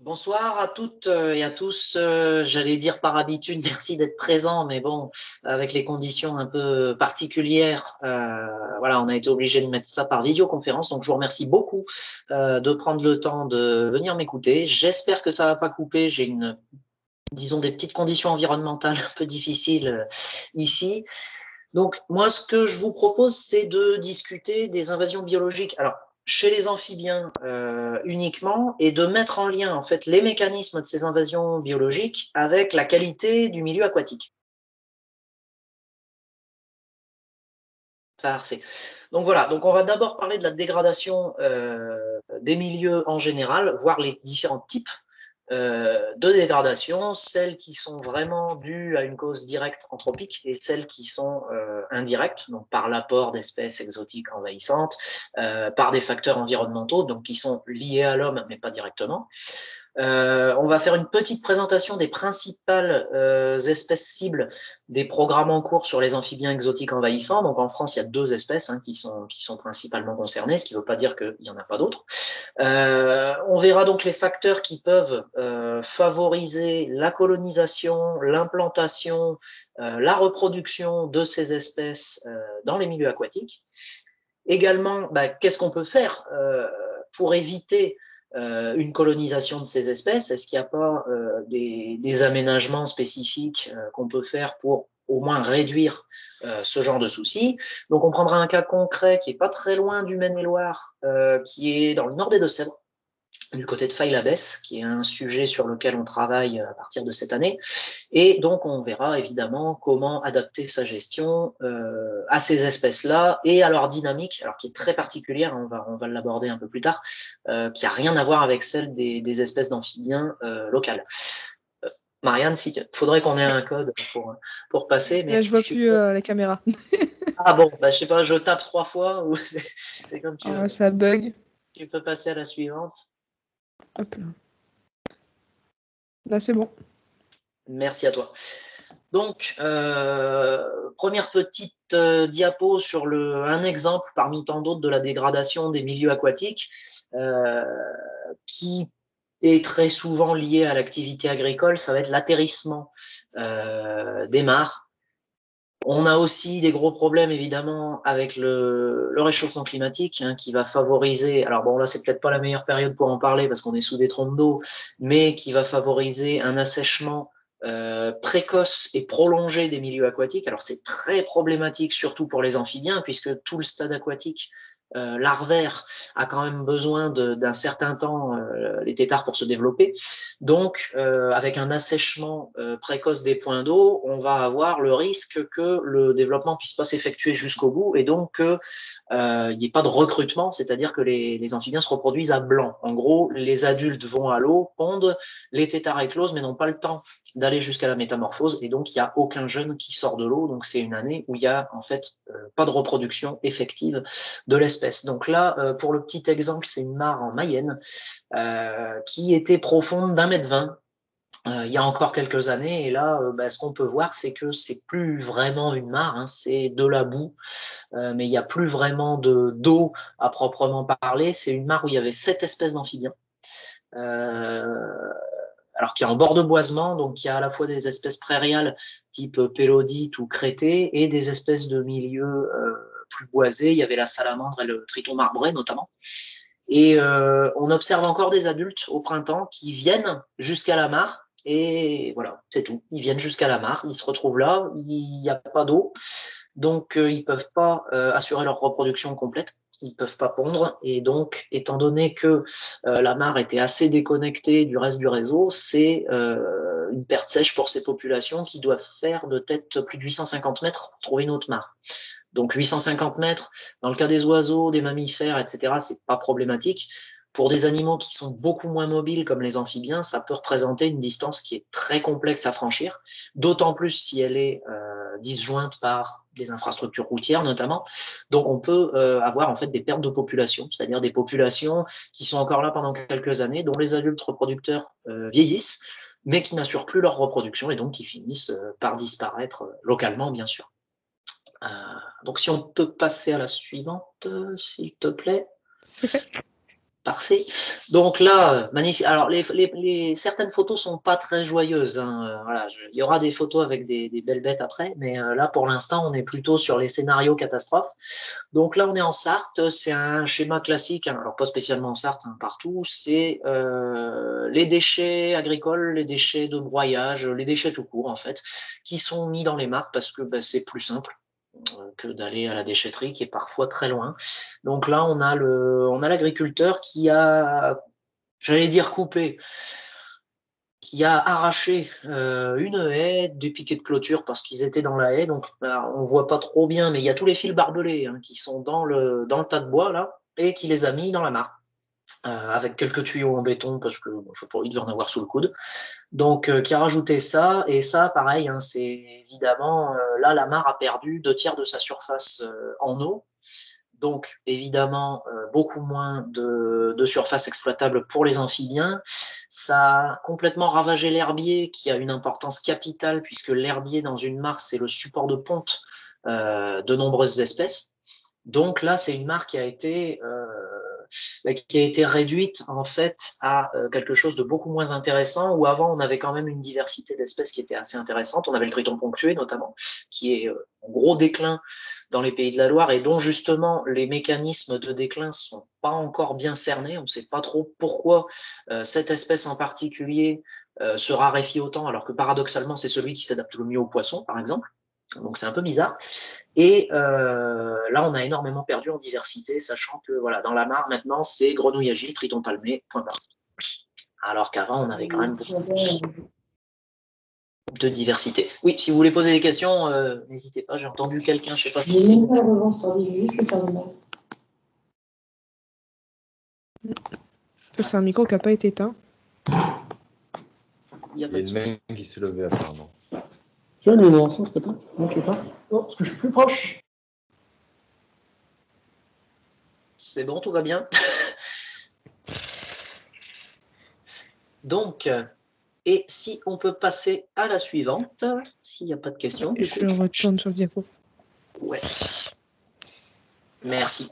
Bonsoir à toutes et à tous. J'allais dire par habitude, merci d'être présent, mais bon, avec les conditions un peu particulières, voilà, on a été obligé de mettre ça par visioconférence. Donc, je vous remercie beaucoup de prendre le temps de venir m'écouter. J'espère que ça va pas couper. J'ai disons, des petites conditions environnementales un peu difficiles ici. Donc, moi, ce que je vous propose, c'est de discuter des invasions biologiques. Alors, chez les amphibiens uniquement, et de mettre en lien en fait les mécanismes de ces invasions biologiques avec la qualité du milieu aquatique. Parfait. Donc voilà, donc on va d'abord parler de la dégradation des milieux en général, voir les différents types de dégradation, celles qui sont vraiment dues à une cause directe anthropique et celles qui sont indirectes, donc par l'apport d'espèces exotiques envahissantes, par des facteurs environnementaux, donc qui sont liés à l'homme mais pas directement. On va faire une petite présentation des principales espèces cibles des programmes en cours sur les amphibiens exotiques envahissants. Donc en France, il y a 2 espèces qui sont principalement concernées, ce qui ne veut pas dire qu'il n'y en a pas d'autres. On verra donc les facteurs qui peuvent favoriser la colonisation, l'implantation, la reproduction de ces espèces dans les milieux aquatiques. Également, qu'est-ce qu'on peut faire pour éviter une colonisation de ces espèces? Est-ce qu'il n'y a pas des aménagements spécifiques qu'on peut faire pour au moins réduire ce genre de soucis? Donc, on prendra un cas concret qui est pas très loin du Maine-et-Loire, qui est dans le nord des Deux-Sèvres, du côté de Faye-la-Besse, qui est un sujet sur lequel on travaille à partir de cette année. Et donc, on verra évidemment comment adapter sa gestion à ces espèces-là et à leur dynamique, alors qui est très particulière, on va l'aborder un peu plus tard, qui n'a rien à voir avec celle des espèces d'amphibiens locales. Marianne, faudrait qu'on ait un code pour passer. Mais là, je vois plus la caméra. Ah bon, je sais pas, je tape 3 fois ou c'est comme tu veux. Ça bug. Tu peux passer à la suivante. Hop là. Là, c'est bon. Merci à toi. Donc, première petite diapo sur un exemple parmi tant d'autres de la dégradation des milieux aquatiques qui est très souvent lié à l'activité agricole, ça va être l'atterrissement des mares. On a aussi des gros problèmes évidemment avec le réchauffement climatique qui va favoriser, alors bon là c'est peut-être pas la meilleure période pour en parler parce qu'on est sous des trompes d'eau, mais qui va favoriser un assèchement précoce et prolongé des milieux aquatiques. Alors c'est très problématique surtout pour les amphibiens puisque tout le stade aquatique larvaire a quand même besoin d'un certain temps, les têtards, pour se développer. Donc, avec un assèchement précoce des points d'eau, on va avoir le risque que le développement puisse pas s'effectuer jusqu'au bout et donc qu'il n'y ait pas de recrutement, c'est-à-dire que les amphibiens se reproduisent à blanc. En gros, les adultes vont à l'eau, pondent, les têtards éclosent, mais n'ont pas le temps d'aller jusqu'à la métamorphose et donc il n'y a aucun jeune qui sort de l'eau. Donc c'est une année où il y a en fait pas de reproduction effective de l'espèce. Donc là, pour le petit exemple, c'est une mare en Mayenne qui était profonde d'1,20 m il y a encore quelques années. Et là, ce qu'on peut voir, c'est que c'est plus vraiment une mare, c'est de la boue, mais il n'y a plus vraiment d'eau à proprement parler. C'est une mare où il y avait 7 espèces d'amphibiens. Alors qui est en bord de boisement, donc il y a à la fois des espèces prairiales type pélodite ou crété et des espèces de milieux plus boisés. Il y avait la salamandre et le triton marbré notamment. Et on observe encore des adultes au printemps qui viennent jusqu'à la mare. Et voilà, c'est tout. Ils viennent jusqu'à la mare, ils se retrouvent là, il n'y a pas d'eau, donc ils ne peuvent pas assurer leur reproduction complète, ils ne peuvent pas pondre. Et donc, étant donné que la mare était assez déconnectée du reste du réseau, c'est une perte sèche pour ces populations qui doivent faire de tête plus de 850 mètres pour trouver une autre mare. Donc 850 mètres, dans le cas des oiseaux, des mammifères, etc., c'est pas problématique. Pour des animaux qui sont beaucoup moins mobiles, comme les amphibiens, ça peut représenter une distance qui est très complexe à franchir, d'autant plus si elle est disjointe par des infrastructures routières notamment. Donc on peut avoir en fait des pertes de population, c'est-à-dire des populations qui sont encore là pendant quelques années, dont les adultes reproducteurs vieillissent, mais qui n'assurent plus leur reproduction et donc qui finissent par disparaître localement, bien sûr. Donc si on peut passer à la suivante, s'il te plaît. C'est fait. Parfait. Donc là, magnifique. Alors, certaines photos sont pas très joyeuses, hein. Voilà, il y aura des photos avec des belles bêtes après, mais là, pour l'instant, on est plutôt sur les scénarios catastrophes. Donc là, on est en Sarthe. C'est un schéma classique, hein. Alors pas spécialement en Sarthe, hein, partout. C'est les déchets agricoles, les déchets de broyage, les déchets tout court, en fait, qui sont mis dans les mares parce que c'est plus simple que d'aller à la déchetterie qui est parfois très loin. Donc là, on a l'agriculteur qui a, j'allais dire coupé, qui a arraché une haie, des piquets de clôture parce qu'ils étaient dans la haie. Donc on voit pas trop bien, mais il y a tous les fils barbelés hein, qui sont dans le tas de bois là et qui les a mis dans la mare. Avec quelques tuyaux en béton parce que je sais pas, il devait en avoir sous le coude. Donc, qui a rajouté ça, et ça, pareil, hein, c'est évidemment, là, la mare a perdu 2/3 de sa surface en eau, donc évidemment, beaucoup moins de surface exploitable pour les amphibiens. Ça a complètement ravagé l'herbier, qui a une importance capitale, puisque l'herbier dans une mare, c'est le support de ponte de nombreuses espèces. Donc là, c'est une mare qui a été réduite en fait à quelque chose de beaucoup moins intéressant, où avant on avait quand même une diversité d'espèces qui était assez intéressante. On avait le triton ponctué notamment, qui est en gros déclin dans les pays de la Loire et dont justement les mécanismes de déclin sont pas encore bien cernés. On ne sait pas trop pourquoi cette espèce en particulier se raréfie autant, alors que paradoxalement c'est celui qui s'adapte le mieux aux poissons, par exemple. Donc c'est un peu bizarre. Et là, on a énormément perdu en diversité, sachant que voilà, dans la mare, maintenant, c'est grenouille agile, triton palmé, point barre. Alors qu'avant, on avait quand même beaucoup de diversité. Oui, si vous voulez poser des questions, n'hésitez pas. J'ai entendu quelqu'un, je ne sais pas si c'est. C'est un micro qui n'a pas été éteint. Il y a une main qui s'est levée apparemment. Tu vois, les enfants, s'il te plaît? Non, tu veux pas? Non, parce que je suis plus proche. C'est bon, tout va bien. Donc, et si on peut passer à la suivante, s'il n'y a pas de questions. Je retourne sur le diapo. Ouais. Merci.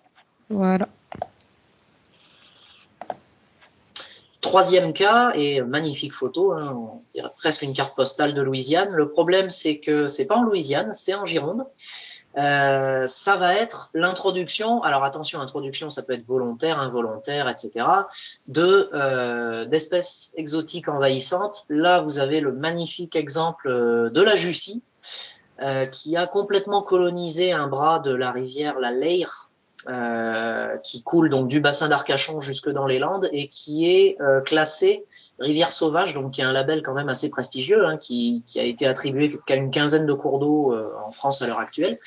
Voilà. Troisième cas, et magnifique photo, hein, on dirait presque une carte postale de Louisiane. Le problème, c'est que c'est pas en Louisiane, c'est en Gironde. Ça va être l'introduction, alors attention, introduction, ça peut être volontaire, involontaire, etc., d'espèces exotiques envahissantes. Là, vous avez le magnifique exemple de la Jussie, qui a complètement colonisé un bras de la rivière la Leyre, qui coule donc du bassin d'Arcachon jusque dans les Landes et qui est classé rivière sauvage, donc qui est un label quand même assez prestigieux, hein, qui a été attribué qu'à une quinzaine de cours d'eau en France à l'heure actuelle,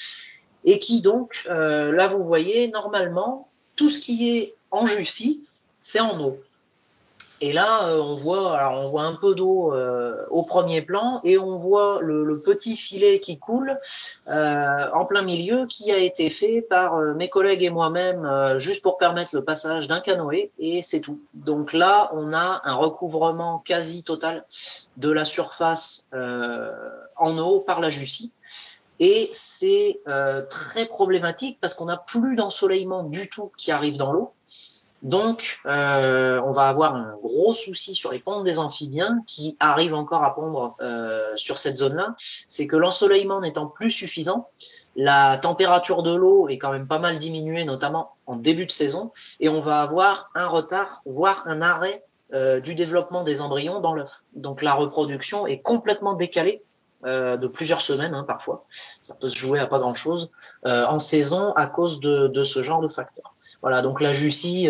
et qui donc, là vous voyez, normalement, tout ce qui est en Jussie, c'est en eau. Et là, on voit un peu d'eau au premier plan et on voit le petit filet qui coule en plein milieu, qui a été fait par mes collègues et moi-même juste pour permettre le passage d'un canoë, et c'est tout. Donc là, on a un recouvrement quasi total de la surface en eau par la Jussie. Et c'est très problématique parce qu'on n'a plus d'ensoleillement du tout qui arrive dans l'eau. Donc, on va avoir un gros souci sur les pontes des amphibiens qui arrivent encore à pondre sur cette zone-là. C'est que l'ensoleillement n'étant plus suffisant, la température de l'eau est quand même pas mal diminuée, notamment en début de saison, et on va avoir un retard, voire un arrêt du développement des embryons dans l'œuf. Donc, la reproduction est complètement décalée de plusieurs semaines, hein, parfois. Ça peut se jouer à pas grand-chose en saison à cause de ce genre de facteurs. Voilà, donc la Jussie,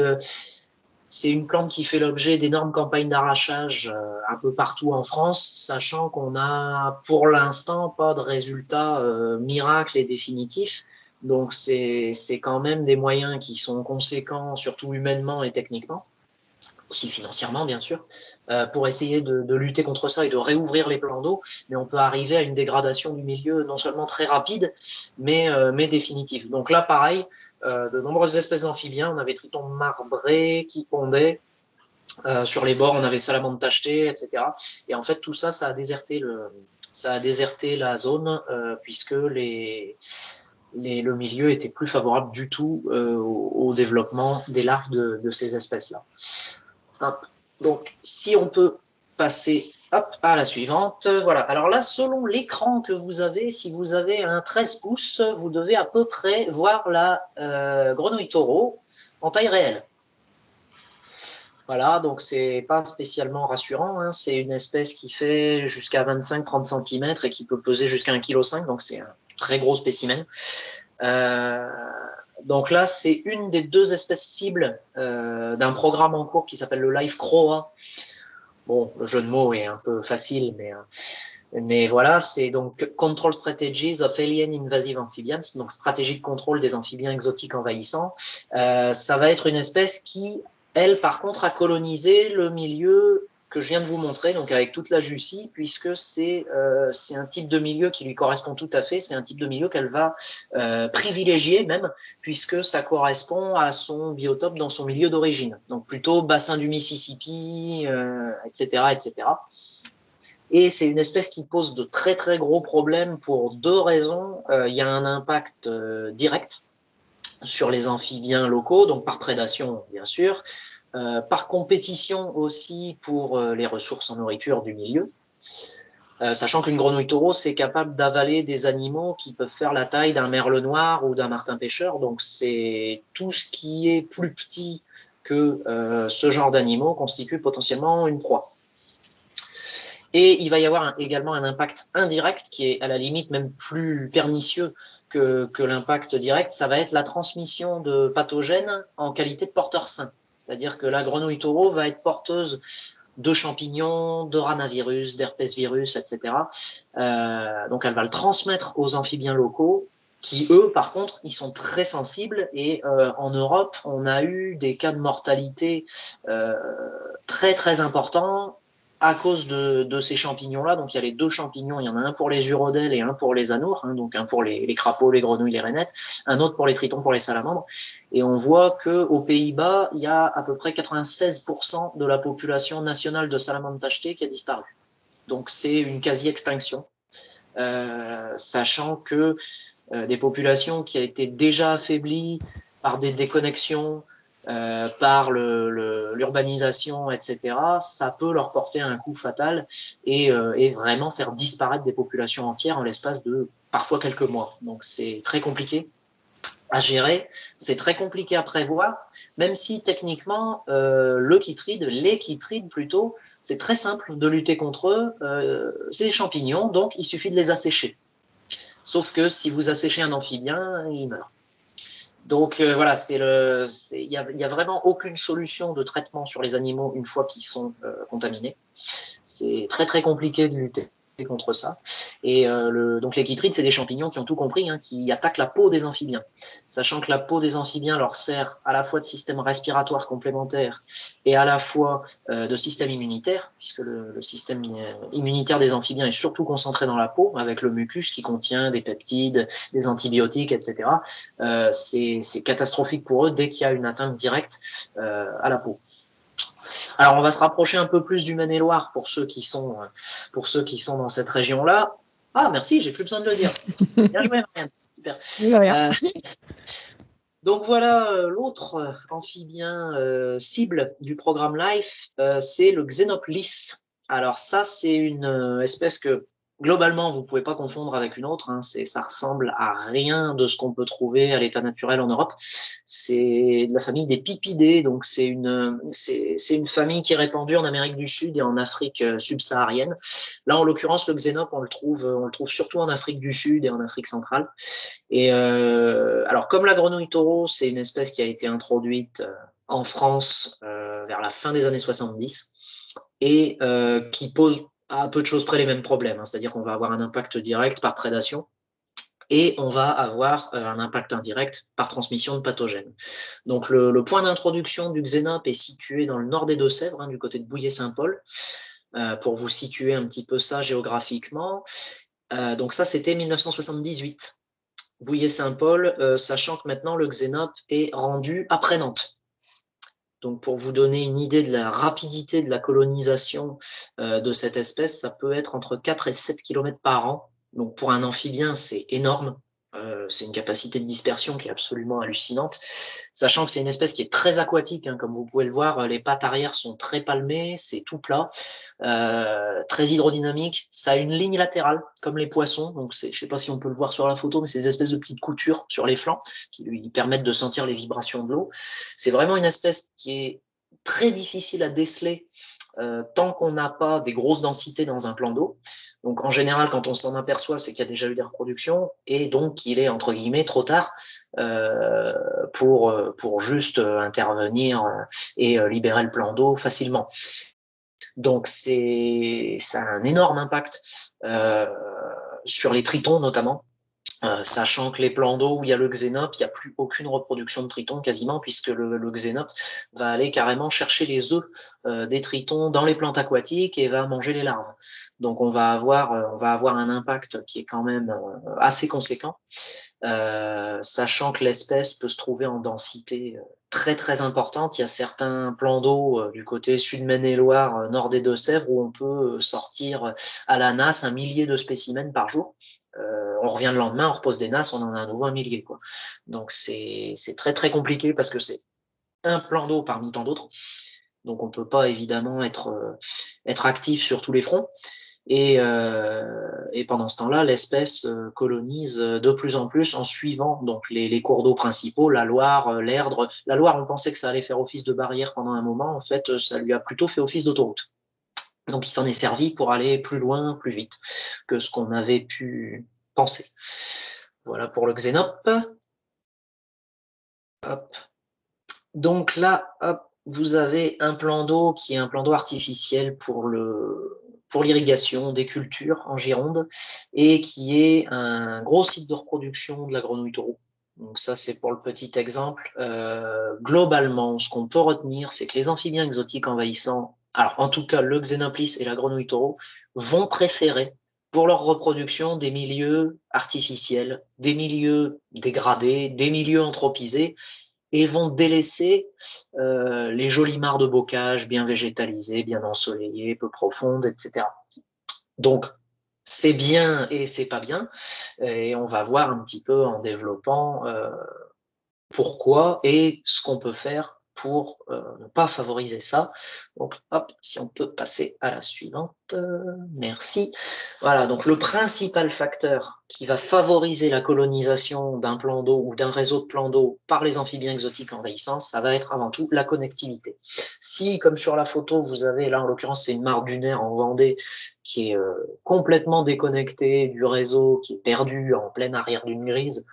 c'est une plante qui fait l'objet d'énormes campagnes d'arrachage un peu partout en France, sachant qu'on n'a pour l'instant pas de résultats miracles et définitifs. Donc c'est quand même des moyens qui sont conséquents, surtout humainement et techniquement, aussi financièrement bien sûr, pour essayer de lutter contre ça et de réouvrir les plans d'eau. Mais on peut arriver à une dégradation du milieu non seulement très rapide, mais définitive. Donc là, pareil, de nombreuses espèces d'amphibiens. On avait triton marbré qui pondait. Sur les bords, on avait salamandre tachetée, etc. Et en fait, tout ça, ça a déserté la zone, puisque le milieu était plus favorable du tout au développement des larves de ces espèces-là. Donc, si on peut passer à la suivante. Voilà. Alors là, selon l'écran que vous avez, si vous avez un 13 pouces, vous devez à peu près voir la grenouille taureau en taille réelle. Voilà, donc c'est pas spécialement rassurant, hein. C'est une espèce qui fait jusqu'à 25-30 cm et qui peut peser jusqu'à 1,5 kg, donc c'est un très gros spécimen. Donc là, c'est une des 2 espèces cibles d'un programme en cours qui s'appelle le Life CROA. Bon, le jeu de mots est un peu facile, mais voilà, c'est donc Control Strategies of Alien Invasive Amphibians, donc stratégie de contrôle des amphibiens exotiques envahissants. Ça va être une espèce qui, elle, par contre, a colonisé le milieu que je viens de vous montrer, donc avec toute la Jussie, puisque c'est un type de milieu qui lui correspond tout à fait, c'est un type de milieu qu'elle va privilégier même, puisque ça correspond à son biotope dans son milieu d'origine, donc plutôt bassin du Mississippi, etc., etc. Et c'est une espèce qui pose de très très gros problèmes pour 2 raisons. Il y a un impact direct sur les amphibiens locaux, donc par prédation bien sûr, par compétition aussi pour les ressources en nourriture du milieu, sachant qu'une grenouille taureau, c'est capable d'avaler des animaux qui peuvent faire la taille d'un merle noir ou d'un martin pêcheur, donc c'est tout ce qui est plus petit que ce genre d'animaux constitue potentiellement une proie. Et il va y avoir également un impact indirect qui est à la limite même plus pernicieux que l'impact direct, ça va être la transmission de pathogènes en qualité de porteur sain. C'est-à-dire que la grenouille taureau va être porteuse de champignons, de ranavirus, d'herpesvirus, etc. Donc elle va le transmettre aux amphibiens locaux qui, eux, par contre, ils sont très sensibles et en Europe, on a eu des cas de mortalité très très importants à cause de ces champignons-là. Donc il y a les 2 champignons, il y en a un pour les urodèles et un pour les anours, hein, donc un pour les crapauds, les grenouilles, les rainettes, un autre pour les tritons, pour les salamandres. Et on voit qu'aux Pays-Bas, il y a à peu près 96% de la population nationale de salamandres tachetées qui a disparu. Donc c'est une quasi-extinction, sachant que des populations qui a été déjà affaiblies par des déconnexions, par l'urbanisation, etc., ça peut leur porter un coup fatal et vraiment faire disparaître des populations entières en l'espace de parfois quelques mois. Donc c'est très compliqué à gérer, c'est très compliqué à prévoir, même si techniquement les chytrides plutôt, c'est très simple de lutter contre eux, c'est des champignons, donc il suffit de les assécher. Sauf que si vous asséchez un amphibien, il meurt. Donc voilà, il y a vraiment aucune solution de traitement sur les animaux une fois qu'ils sont contaminés. C'est très très compliqué de lutter contre ça. Et donc les chytrides, c'est des champignons qui ont tout compris, hein, qui attaquent la peau des amphibiens. Sachant que la peau des amphibiens leur sert à la fois de système respiratoire complémentaire et à la fois de système immunitaire, puisque le système immunitaire des amphibiens est surtout concentré dans la peau, avec le mucus qui contient des peptides, des antibiotiques, etc. C'est catastrophique pour eux dès qu'il y a une atteinte directe à la peau. Alors, on va se rapprocher un peu plus du Maine-et-Loire pour ceux qui sont dans cette région-là. Ah, merci, j'ai plus besoin de le dire. Bien joué, Marianne. Super. Donc voilà, l'autre amphibien cible du programme LIFE, c'est le Xenoplis. Alors ça, c'est une espèce que globalement, vous ne pouvez pas confondre avec une autre, hein. Ça ressemble à rien de ce qu'on peut trouver à l'état naturel en Europe. C'est de la famille des Pipidés, donc c'est une famille qui est répandue en Amérique du Sud et en Afrique subsaharienne. Là, en l'occurrence, le Xénop, on le trouve surtout en Afrique du Sud et en Afrique centrale. Et alors, comme la grenouille taureau, c'est une espèce qui a été introduite en France vers la fin des années 70 et qui pose à peu de choses près les mêmes problèmes, hein. C'est-à-dire qu'on va avoir un impact direct par prédation et on va avoir un impact indirect par transmission de pathogènes. Donc le point d'introduction du Xénop est situé dans le nord des Deux-Sèvres, hein, du côté de Bouillé-Saint-Paul, pour vous situer un petit peu ça géographiquement. Donc ça, c'était 1978. Bouillé-Saint-Paul, sachant que maintenant le Xénop est rendu après Nantes. Donc pour vous donner une idée de la rapidité de la colonisation de cette espèce, ça peut être entre 4 et 7 km par an. Donc pour un amphibien, c'est énorme. C'est une capacité de dispersion qui est absolument hallucinante, sachant que c'est une espèce qui est très aquatique, hein, comme vous pouvez le voir, les pattes arrière sont très palmées, c'est tout plat, très hydrodynamique, ça a une ligne latérale, comme les poissons, donc je ne sais pas si on peut le voir sur la photo, mais c'est des espèces de petites coutures sur les flancs qui lui permettent de sentir les vibrations de l'eau. C'est vraiment une espèce qui est très difficile à déceler tant qu'on n'a pas des grosses densités dans un plan d'eau. Donc en général, quand on s'en aperçoit, c'est qu'il y a déjà eu des reproductions et donc qu'il est entre guillemets trop tard pour juste intervenir et libérer le plan d'eau facilement. Donc ça a un énorme impact sur les tritons notamment. Sachant que les plans d'eau où il y a le xénope, il n'y a plus aucune reproduction de tritons quasiment, puisque le xénope va aller carrément chercher les œufs des tritons dans les plantes aquatiques et va manger les larves. Donc on va avoir un impact qui est quand même assez conséquent, sachant que l'espèce peut se trouver en densité très très importante. Il y a certains plans d'eau du côté sud-Maine-et-Loire, nord des Deux-Sèvres, où on peut sortir à la nasse 1 millier de spécimens par jour. On revient le lendemain, on repose des nasses, on en a à nouveau 1 millier, quoi. Donc c'est très très compliqué parce que c'est un plan d'eau parmi tant d'autres. Donc on peut pas évidemment être actif sur tous les fronts. Et pendant ce temps-là, l'espèce colonise de plus en plus en suivant donc les cours d'eau principaux, la Loire, l'Erdre. La Loire, on pensait que ça allait faire office de barrière pendant un moment. En fait, ça lui a plutôt fait office d'autoroute. Donc il s'en est servi pour aller plus loin, plus vite que ce qu'on avait pu penser. Voilà pour le xénope. Hop. Donc là, hop, vous avez un plan d'eau qui est un plan d'eau artificiel pour l'irrigation des cultures en Gironde et qui est un gros site de reproduction de la grenouille taureau. Donc ça, c'est pour le petit exemple. Globalement, ce qu'on peut retenir, c'est que les amphibiens exotiques envahissants, alors en tout cas le xénoplis et la grenouille taureau, vont préférer pour leur reproduction des milieux artificiels, des milieux dégradés, des milieux anthropisés, et vont délaisser les jolies mares de bocage bien végétalisées, bien ensoleillées, peu profondes, etc. Donc, c'est bien et c'est pas bien, et on va voir un petit peu en développant pourquoi et ce qu'on peut faire pour ne pas favoriser ça. Donc, hop, si on peut passer à la suivante, merci. Voilà, donc le principal facteur qui va favoriser la colonisation d'un plan d'eau ou d'un réseau de plans d'eau par les amphibiens exotiques envahissants, ça va être avant tout la connectivité. Si, comme sur la photo, vous avez, là en l'occurrence c'est une mare dunaire en Vendée, qui est complètement déconnectée du réseau, qui est perdue en pleine arrière dune grise,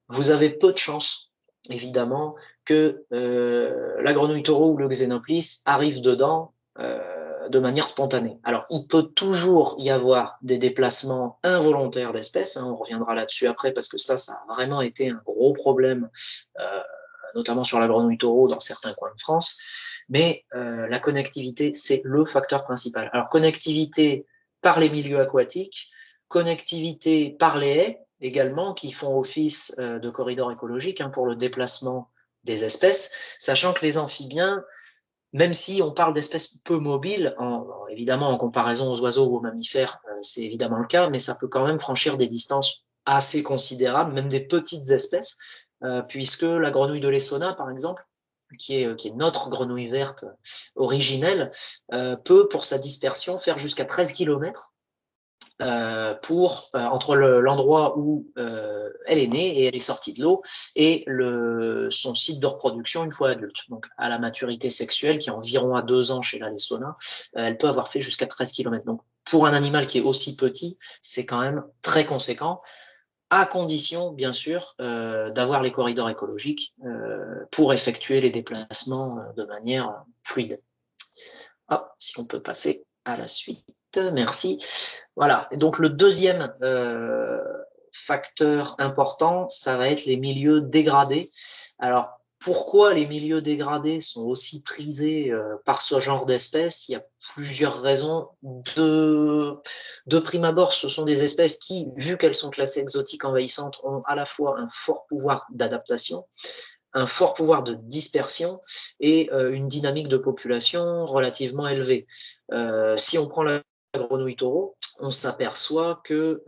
vous avez peu de chances évidemment, que la grenouille taureau ou le xénoplis arrive dedans de manière spontanée. Alors, il peut toujours y avoir des déplacements involontaires d'espèces, hein, on reviendra là-dessus après, parce que ça a vraiment été un gros problème, notamment sur la grenouille taureau dans certains coins de France, mais la connectivité, c'est le facteur principal. Alors, connectivité par les milieux aquatiques, connectivité par les haies, également, qui font office de corridor écologique pour le déplacement des espèces, sachant que les amphibiens, même si on parle d'espèces peu mobiles, évidemment en comparaison aux oiseaux ou aux mammifères, c'est évidemment le cas, mais ça peut quand même franchir des distances assez considérables, même des petites espèces, puisque la grenouille de l'Essona, par exemple, qui est notre grenouille verte originelle, peut, pour sa dispersion, faire jusqu'à 13 km entre l'endroit où elle est née et elle est sortie de l'eau et son site de reproduction une fois adulte. Donc à la maturité sexuelle, qui est environ à 2 ans chez la Lessona, elle peut avoir fait jusqu'à 13 km. Donc pour un animal qui est aussi petit, c'est quand même très conséquent, à condition, bien sûr, d'avoir les corridors écologiques pour effectuer les déplacements de manière fluide. Si on peut passer à la suite. Merci. Voilà. Et donc le deuxième facteur important, ça va être les milieux dégradés. Alors pourquoi les milieux dégradés sont aussi prisés par ce genre d'espèces? Il y a plusieurs raisons. De prime abord, ce sont des espèces qui, vu qu'elles sont classées exotiques envahissantes, ont à la fois un fort pouvoir d'adaptation, un fort pouvoir de dispersion et une dynamique de population relativement élevée. Si on prend la grenouille taureau, on s'aperçoit que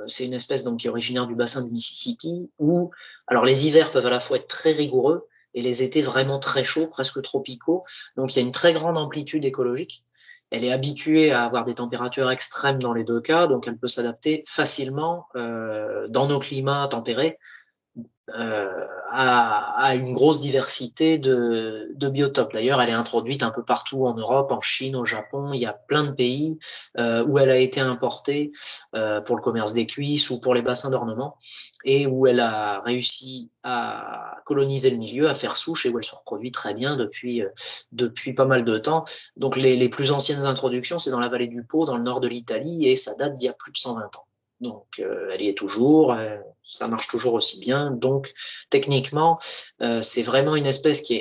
c'est une espèce donc qui est originaire du bassin du Mississippi, où alors les hivers peuvent à la fois être très rigoureux et les étés vraiment très chauds, presque tropicaux. Donc il y a une très grande amplitude écologique. Elle est habituée à avoir des températures extrêmes dans les deux cas, donc elle peut s'adapter facilement dans nos climats tempérés à une grosse diversité de biotopes. D'ailleurs, elle est introduite un peu partout en Europe, en Chine, au Japon. Il y a plein de pays où elle a été importée pour le commerce des cuisses ou pour les bassins d'ornement, et où elle a réussi à coloniser le milieu, à faire souche, et où elle se reproduit très bien depuis pas mal de temps. Donc les plus anciennes introductions, c'est dans la vallée du Pô, dans le nord de l'Italie, et ça date d'il y a plus de 120 ans. Donc, elle y est toujours, ça marche toujours aussi bien. Donc, techniquement, c'est vraiment une espèce qui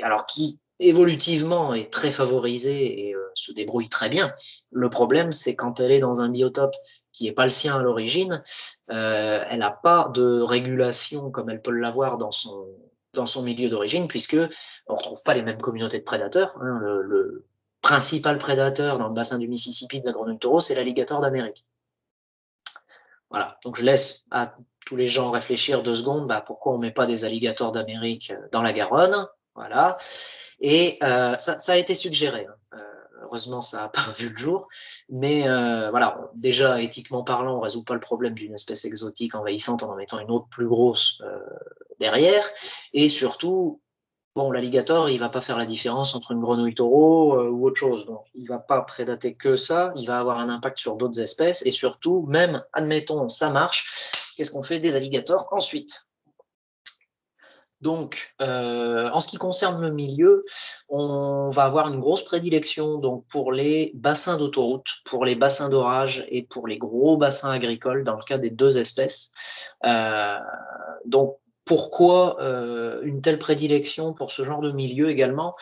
évolutivement est très favorisée et se débrouille très bien. Le problème, c'est quand elle est dans un biotope qui n'est pas le sien à l'origine, elle n'a pas de régulation comme elle peut l'avoir dans son milieu d'origine, puisque on retrouve pas les mêmes communautés de prédateurs. Hein. Le principal prédateur dans le bassin du Mississippi de la grenouille taureau, c'est l'alligator d'Amérique. Voilà, donc je laisse à tous les gens réfléchir 2 secondes, pourquoi on met pas des alligators d'Amérique dans la Garonne, voilà. Et ça a été suggéré. Heureusement, ça n'a pas vu le jour, mais voilà, déjà éthiquement parlant, on résout pas le problème d'une espèce exotique envahissante en mettant une autre plus grosse derrière, et surtout. Bon, l'alligator, il va pas faire la différence entre une grenouille taureau ou autre chose. Donc, il va pas prédater que ça. Il va avoir un impact sur d'autres espèces. Et surtout, même, admettons, ça marche. Qu'est-ce qu'on fait des alligators ensuite? Donc, en ce qui concerne le milieu, on va avoir une grosse prédilection donc pour les bassins d'autoroute, pour les bassins d'orage et pour les gros bassins agricoles dans le cas des 2 espèces. Donc, pourquoi une telle prédilection pour ce genre de milieu également?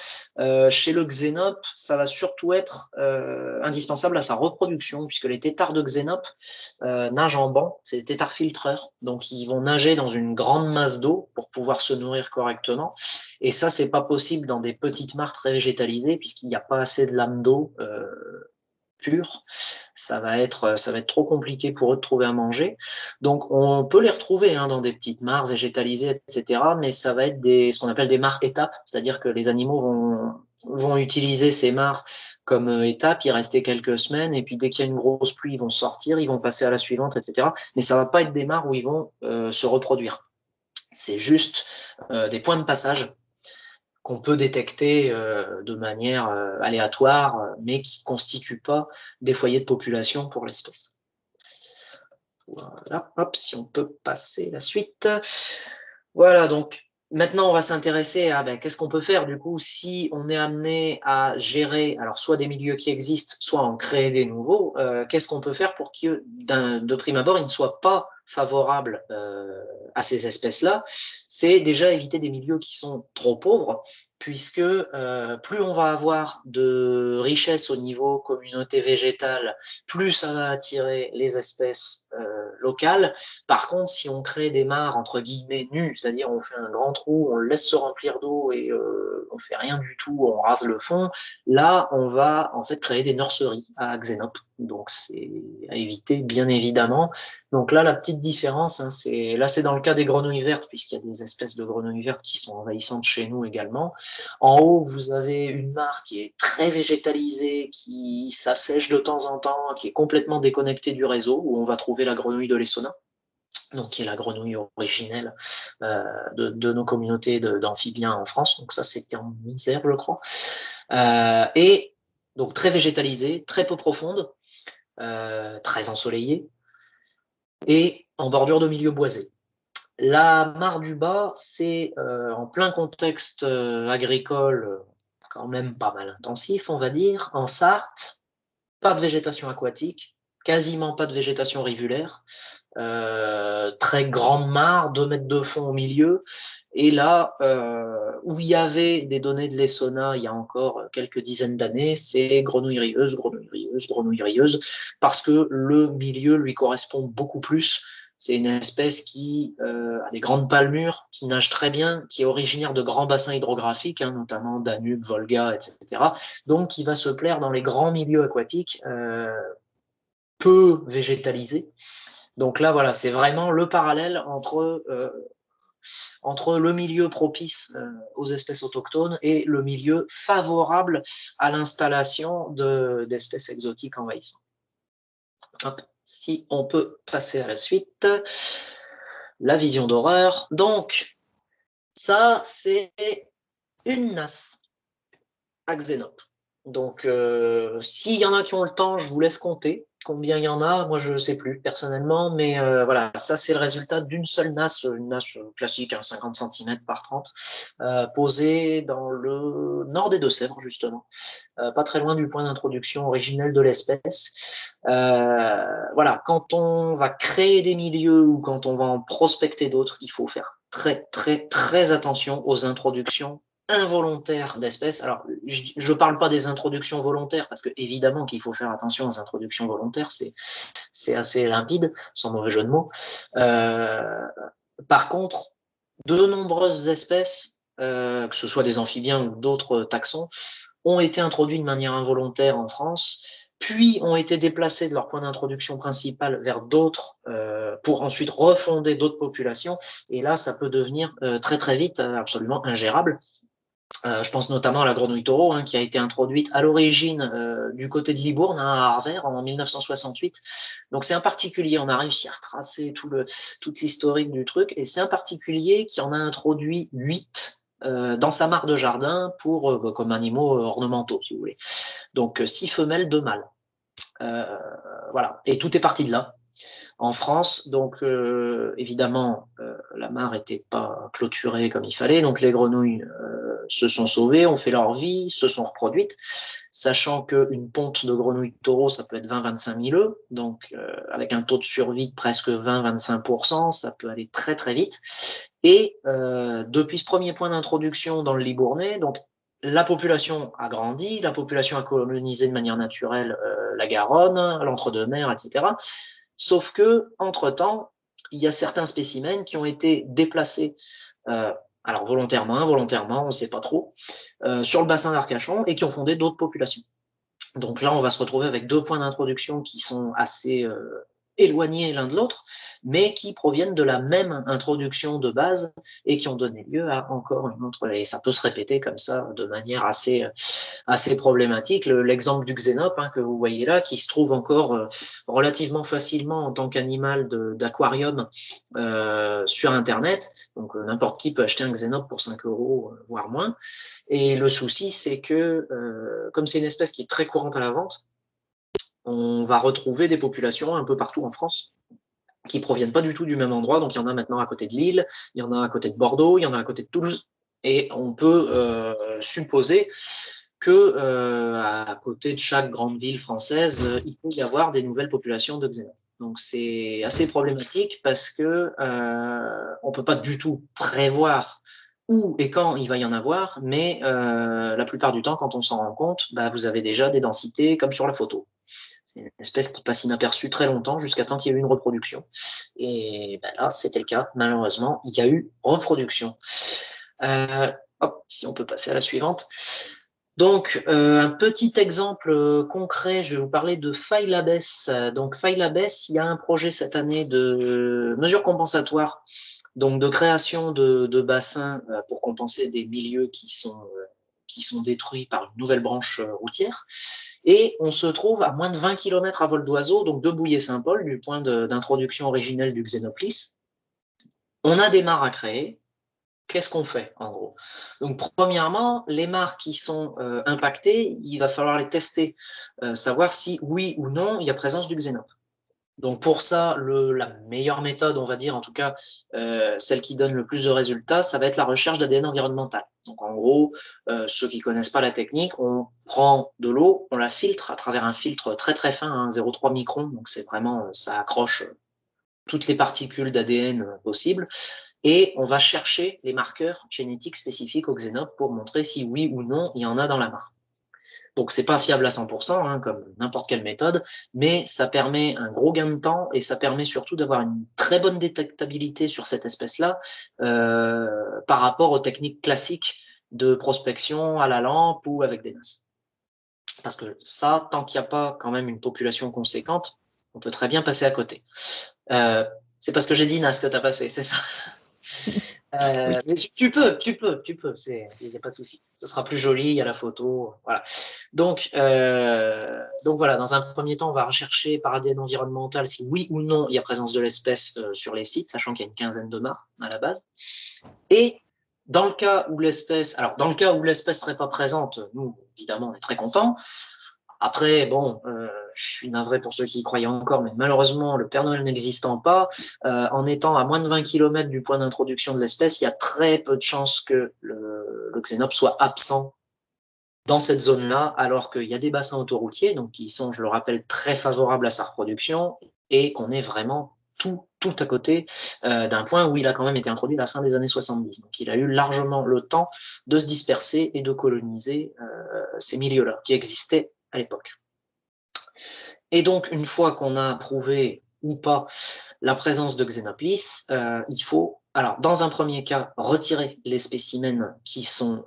Chez le xénope, ça va surtout être indispensable à sa reproduction, puisque les têtards de xénope nagent en banc, c'est des têtards filtreurs, donc ils vont nager dans une grande masse d'eau pour pouvoir se nourrir correctement, et ça c'est pas possible dans des petites mares très végétalisées, puisqu'il n'y a pas assez de lames d'eau pure, ça va être trop compliqué pour eux de trouver à manger. Donc on peut les retrouver dans des petites mares végétalisées, etc. Mais ça va être ce qu'on appelle des mares étapes, c'est-à-dire que les animaux vont utiliser ces mares comme étapes, y rester quelques semaines, et puis dès qu'il y a une grosse pluie, ils vont sortir, ils vont passer à la suivante, etc. Mais ça va pas être des mares où ils vont se reproduire. C'est juste des points de passage qu'on peut détecter de manière aléatoire, mais qui ne constituent pas des foyers de population pour l'espèce. Voilà, hop, si on peut passer la suite. Voilà, donc maintenant on va s'intéresser à qu'est-ce qu'on peut faire du coup si on est amené à gérer alors soit des milieux qui existent, soit en créer des nouveaux. Qu'est-ce qu'on peut faire pour que de prime abord ils ne soient pas favorables à ces espèces-là? C'est déjà éviter des milieux qui sont trop pauvres, puisque plus on va avoir de richesse au niveau communauté végétale, plus ça va attirer les espèces locales. Par contre, si on crée des mares entre guillemets nues, c'est-à-dire on fait un grand trou, on le laisse se remplir d'eau et on fait rien du tout, on rase le fond, là on va en fait créer des nurseries à xénope. Donc c'est à éviter bien évidemment. Donc là la petite différence, c'est dans le cas des grenouilles vertes, puisqu'il y a des espèces de grenouilles vertes qui sont envahissantes chez nous également. En haut, vous avez une mare qui est très végétalisée, qui s'assèche de temps en temps, qui est complètement déconnectée du réseau, où on va trouver la grenouille de l'Essona, donc qui est la grenouille originelle de nos communautés d'amphibiens en France. Donc ça, c'était en Isère, je crois. Et donc très végétalisée, très peu profonde, très ensoleillée, et en bordure de milieu boisé. La mare du bas, c'est en plein contexte agricole, quand même pas mal intensif, on va dire, en Sarthe, pas de végétation aquatique, quasiment pas de végétation rivulaire, très grande mare, 2 mètres de fond au milieu, et là, où il y avait des données de l'Essona il y a encore quelques dizaines d'années, c'est grenouille rieuse, grenouille rieuse, grenouille rieuse, parce que le milieu lui correspond beaucoup plus. C'est une espèce qui a des grandes palmures, qui nage très bien, qui est originaire de grands bassins hydrographiques, notamment Danube, Volga, etc. Donc, qui va se plaire dans les grands milieux aquatiques peu végétalisés. Donc là, voilà, c'est vraiment le parallèle entre le milieu propice aux espèces autochtones et le milieu favorable à l'installation d'espèces exotiques envahissantes. Hop, si on peut passer à la suite, la vision d'horreur. Donc, ça, c'est une nasse à Xénope. Donc, s'il y en a qui ont le temps, je vous laisse compter combien il y en a. Moi, je ne sais plus personnellement, mais voilà, ça, c'est le résultat d'une seule nasse, une nasse classique, 50 cm par 30, posée dans le nord des Deux-Sèvres, justement, pas très loin du point d'introduction originel de l'espèce. Voilà, quand on va créer des milieux ou quand on va en prospecter d'autres, il faut faire très, très, très attention aux introductions involontaires d'espèces. Alors, je parle pas des introductions volontaires, parce que évidemment qu'il faut faire attention aux introductions volontaires, c'est assez limpide, sans mauvais jeu de mots. Par contre, de nombreuses espèces, que ce soit des amphibiens ou d'autres taxons, ont été introduits de manière involontaire en France, puis ont été déplacés de leur point d'introduction principal vers d'autres pour ensuite refonder d'autres populations. Et là, ça peut devenir très très vite absolument ingérable. Je pense notamment à la grenouille taureau, qui a été introduite à l'origine du côté de Libourne, à Arvers, en 1968. Donc c'est un particulier, on a réussi à retracer toute l'historique du truc, et c'est un particulier qui en a introduit 8 dans sa mare de jardin comme animaux ornementaux, si vous voulez. Donc 6 femelles, 2 mâles. Voilà, et tout est parti de là. En France, donc évidemment, la mare n'était pas clôturée comme il fallait, donc les grenouilles se sont sauvées, ont fait leur vie, se sont reproduites, sachant qu'une ponte de grenouilles taureau, ça peut être 20-25 000 œufs, donc avec un taux de survie de presque 20-25%, ça peut aller très très vite. Et depuis ce premier point d'introduction dans le Libournais, donc la population a grandi, la population a colonisé de manière naturelle la Garonne, l'entre-deux-mers, etc. Sauf que, entre-temps, il y a certains spécimens qui ont été déplacés, alors volontairement, involontairement, on ne sait pas trop, sur le bassin d'Arcachon et qui ont fondé d'autres populations. Donc là, on va se retrouver avec 2 points d'introduction qui sont assez éloignés l'un de l'autre, mais qui proviennent de la même introduction de base et qui ont donné lieu à encore une autre. Et ça peut se répéter comme ça de manière assez problématique. L'exemple du xénope que vous voyez là, qui se trouve encore relativement facilement en tant qu'animal d'aquarium sur Internet. Donc n'importe qui peut acheter un xénope pour 5 €, voire moins. Et le souci, c'est que comme c'est une espèce qui est très courante à la vente, on va retrouver des populations un peu partout en France qui proviennent pas du tout du même endroit. Donc il y en a maintenant à côté de Lille, il y en a à côté de Bordeaux, il y en a à côté de Toulouse. Et on peut supposer que à côté de chaque grande ville française, il peut y avoir des nouvelles populations de xénopes. Donc c'est assez problématique parce que on peut pas du tout prévoir où et quand il va y en avoir, mais la plupart du temps, quand on s'en rend compte, vous avez déjà des densités comme sur la photo. C'est une espèce qui passe inaperçue très longtemps jusqu'à temps qu'il y ait eu une reproduction. Et là, c'était le cas. Malheureusement, il y a eu reproduction. Si on peut passer à la suivante. Donc, un petit exemple concret, je vais vous parler de Faille-la-Besse. Donc, Faille-la-Besse, il y a un projet cette année de mesures compensatoires, donc de création de bassins pour compenser des milieux qui sont détruits par une nouvelle branche routière. Et on se trouve à moins de 20 km à vol d'oiseau, donc de Bouillé-Saint-Paul, du point d'introduction originel du Xenoplis. On a des mares à créer. Qu'est-ce qu'on fait, en gros? Donc, premièrement, les mares qui sont impactées, il va falloir les tester, savoir si, oui ou non, il y a présence du xénope. Donc, pour ça, la meilleure méthode, on va dire, en tout cas, celle qui donne le plus de résultats, ça va être la recherche d'ADN environnemental. Donc, en gros, ceux qui connaissent pas la technique, on prend de l'eau, on la filtre à travers un filtre très très fin, 0,3 microns, donc c'est vraiment, ça accroche toutes les particules d'ADN possibles. Et on va chercher les marqueurs génétiques spécifiques au xénope pour montrer si oui ou non il y en a dans la mare. Donc c'est pas fiable à 100%, comme n'importe quelle méthode, mais ça permet un gros gain de temps et ça permet surtout d'avoir une très bonne détectabilité sur cette espèce-là par rapport aux techniques classiques de prospection à la lampe ou avec des nasses. Parce que ça, tant qu'il n'y a pas quand même une population conséquente, On peut très bien passer à côté. C'est parce que j'ai dit NAS que tu as passé, c'est ça? Mais tu peux, il n'y a pas de souci. Ce sera plus joli, il y a la photo, voilà. Donc voilà, dans un premier temps, on va rechercher par ADN environnemental si oui ou non il y a présence de l'espèce sur les sites, sachant qu'il y a une quinzaine de mares à la base. Et dans le cas où l'espèce serait pas présente, nous, évidemment, on est très contents. Après, bon, je suis navré pour ceux qui y croyaient encore, mais malheureusement, le Père Noël n'existant pas, en étant à moins de 20 km du point d'introduction de l'espèce, il y a très peu de chances que le xénope soit absent dans cette zone-là, alors qu'il y a des bassins autoroutiers, donc qui sont, je le rappelle, très favorables à sa reproduction, et qu'on est vraiment tout à côté d'un point où il a quand même été introduit à la fin des années 70. Donc il a eu largement le temps de se disperser et de coloniser ces milieux-là qui existaient à l'époque. Et donc, une fois qu'on a prouvé ou pas la présence de Xenoplis, il faut, alors, dans un premier cas, retirer les spécimens qui sont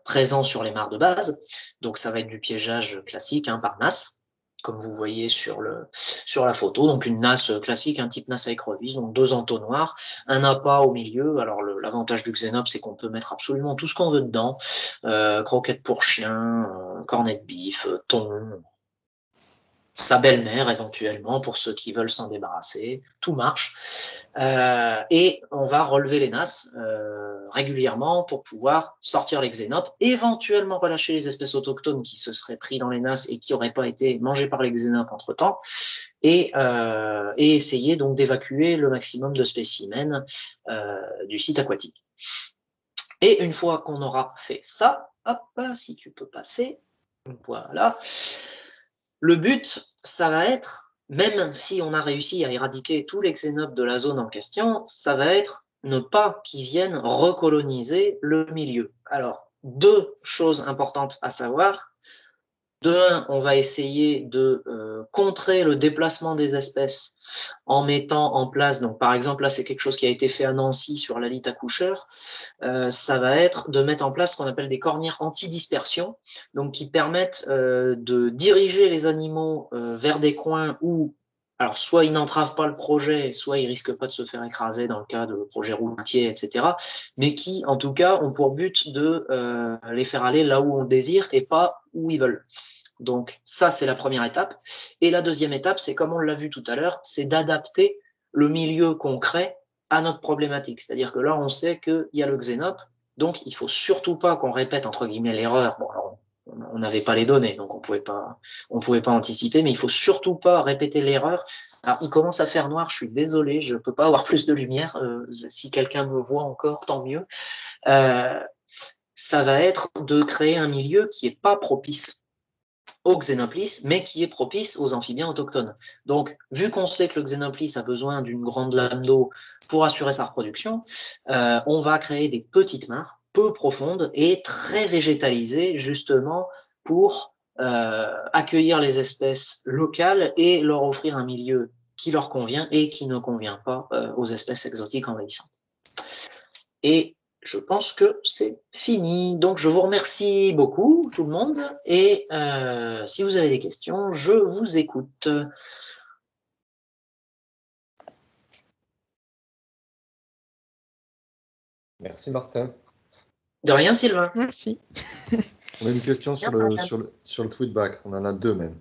présents sur les mares de base. Donc, ça va être du piégeage classique par NAS, comme vous voyez sur la photo. Donc, une NAS classique, un type NAS avec revis, donc 2 entonnoirs, un appât au milieu. Alors, l'avantage du Xénope, c'est qu'on peut mettre absolument tout ce qu'on veut dedans. Croquettes pour chien, cornet de bif, thon, sa belle-mère éventuellement pour ceux qui veulent s'en débarrasser, tout marche. Et on va relever les NAS régulièrement pour pouvoir sortir les xénopes, éventuellement relâcher les espèces autochtones qui se seraient pris dans les NAS et qui n'auraient pas été mangées par les xénopes entre-temps, et essayer donc d'évacuer le maximum de spécimens du site aquatique. Et une fois qu'on aura fait ça, hop, si tu peux passer, voilà. Le but, ça va être, même si on a réussi à éradiquer tous les xénopes de la zone en question, ça va être ne pas qu'ils viennent recoloniser le milieu. Alors, 2 choses importantes à savoir. De un, on va essayer de contrer le déplacement des espèces en mettant en place, donc par exemple là c'est quelque chose qui a été fait à Nancy sur l'alite accoucheur, ça va être de mettre en place ce qu'on appelle des cornières anti-dispersion, donc qui permettent de diriger les animaux vers des coins où, alors soit ils n'entravent pas le projet, soit ils risquent pas de se faire écraser dans le cas de projets routiers, etc., mais qui en tout cas ont pour but de les faire aller là où on désire et pas où ils veulent. Donc ça, c'est la première étape. Et la deuxième étape, c'est comme on l'a vu tout à l'heure, c'est d'adapter le milieu qu'on crée à notre problématique. C'est-à-dire que là, on sait qu'il y a le xénope, donc il faut surtout pas qu'on répète entre guillemets l'erreur. Bon, alors, on n'avait pas les données, donc on pouvait pas anticiper, mais il faut surtout pas répéter l'erreur. Alors, il commence à faire noir, je suis désolé, je peux pas avoir plus de lumière. Si quelqu'un me voit encore, tant mieux. Ça va être de créer un milieu qui est pas propice au Xenoplis, mais qui est propice aux amphibiens autochtones. Donc, vu qu'on sait que le Xenoplis a besoin d'une grande lame d'eau pour assurer sa reproduction, on va créer des petites mares peu profondes et très végétalisées, justement pour accueillir les espèces locales et leur offrir un milieu qui leur convient et qui ne convient pas aux espèces exotiques envahissantes. Et je pense que c'est fini. Donc, je vous remercie beaucoup, tout le monde. Et si vous avez des questions, je vous écoute. Merci Martin. De rien, Sylvain. Merci. On a une question sur le tweetback. On en a 2 même.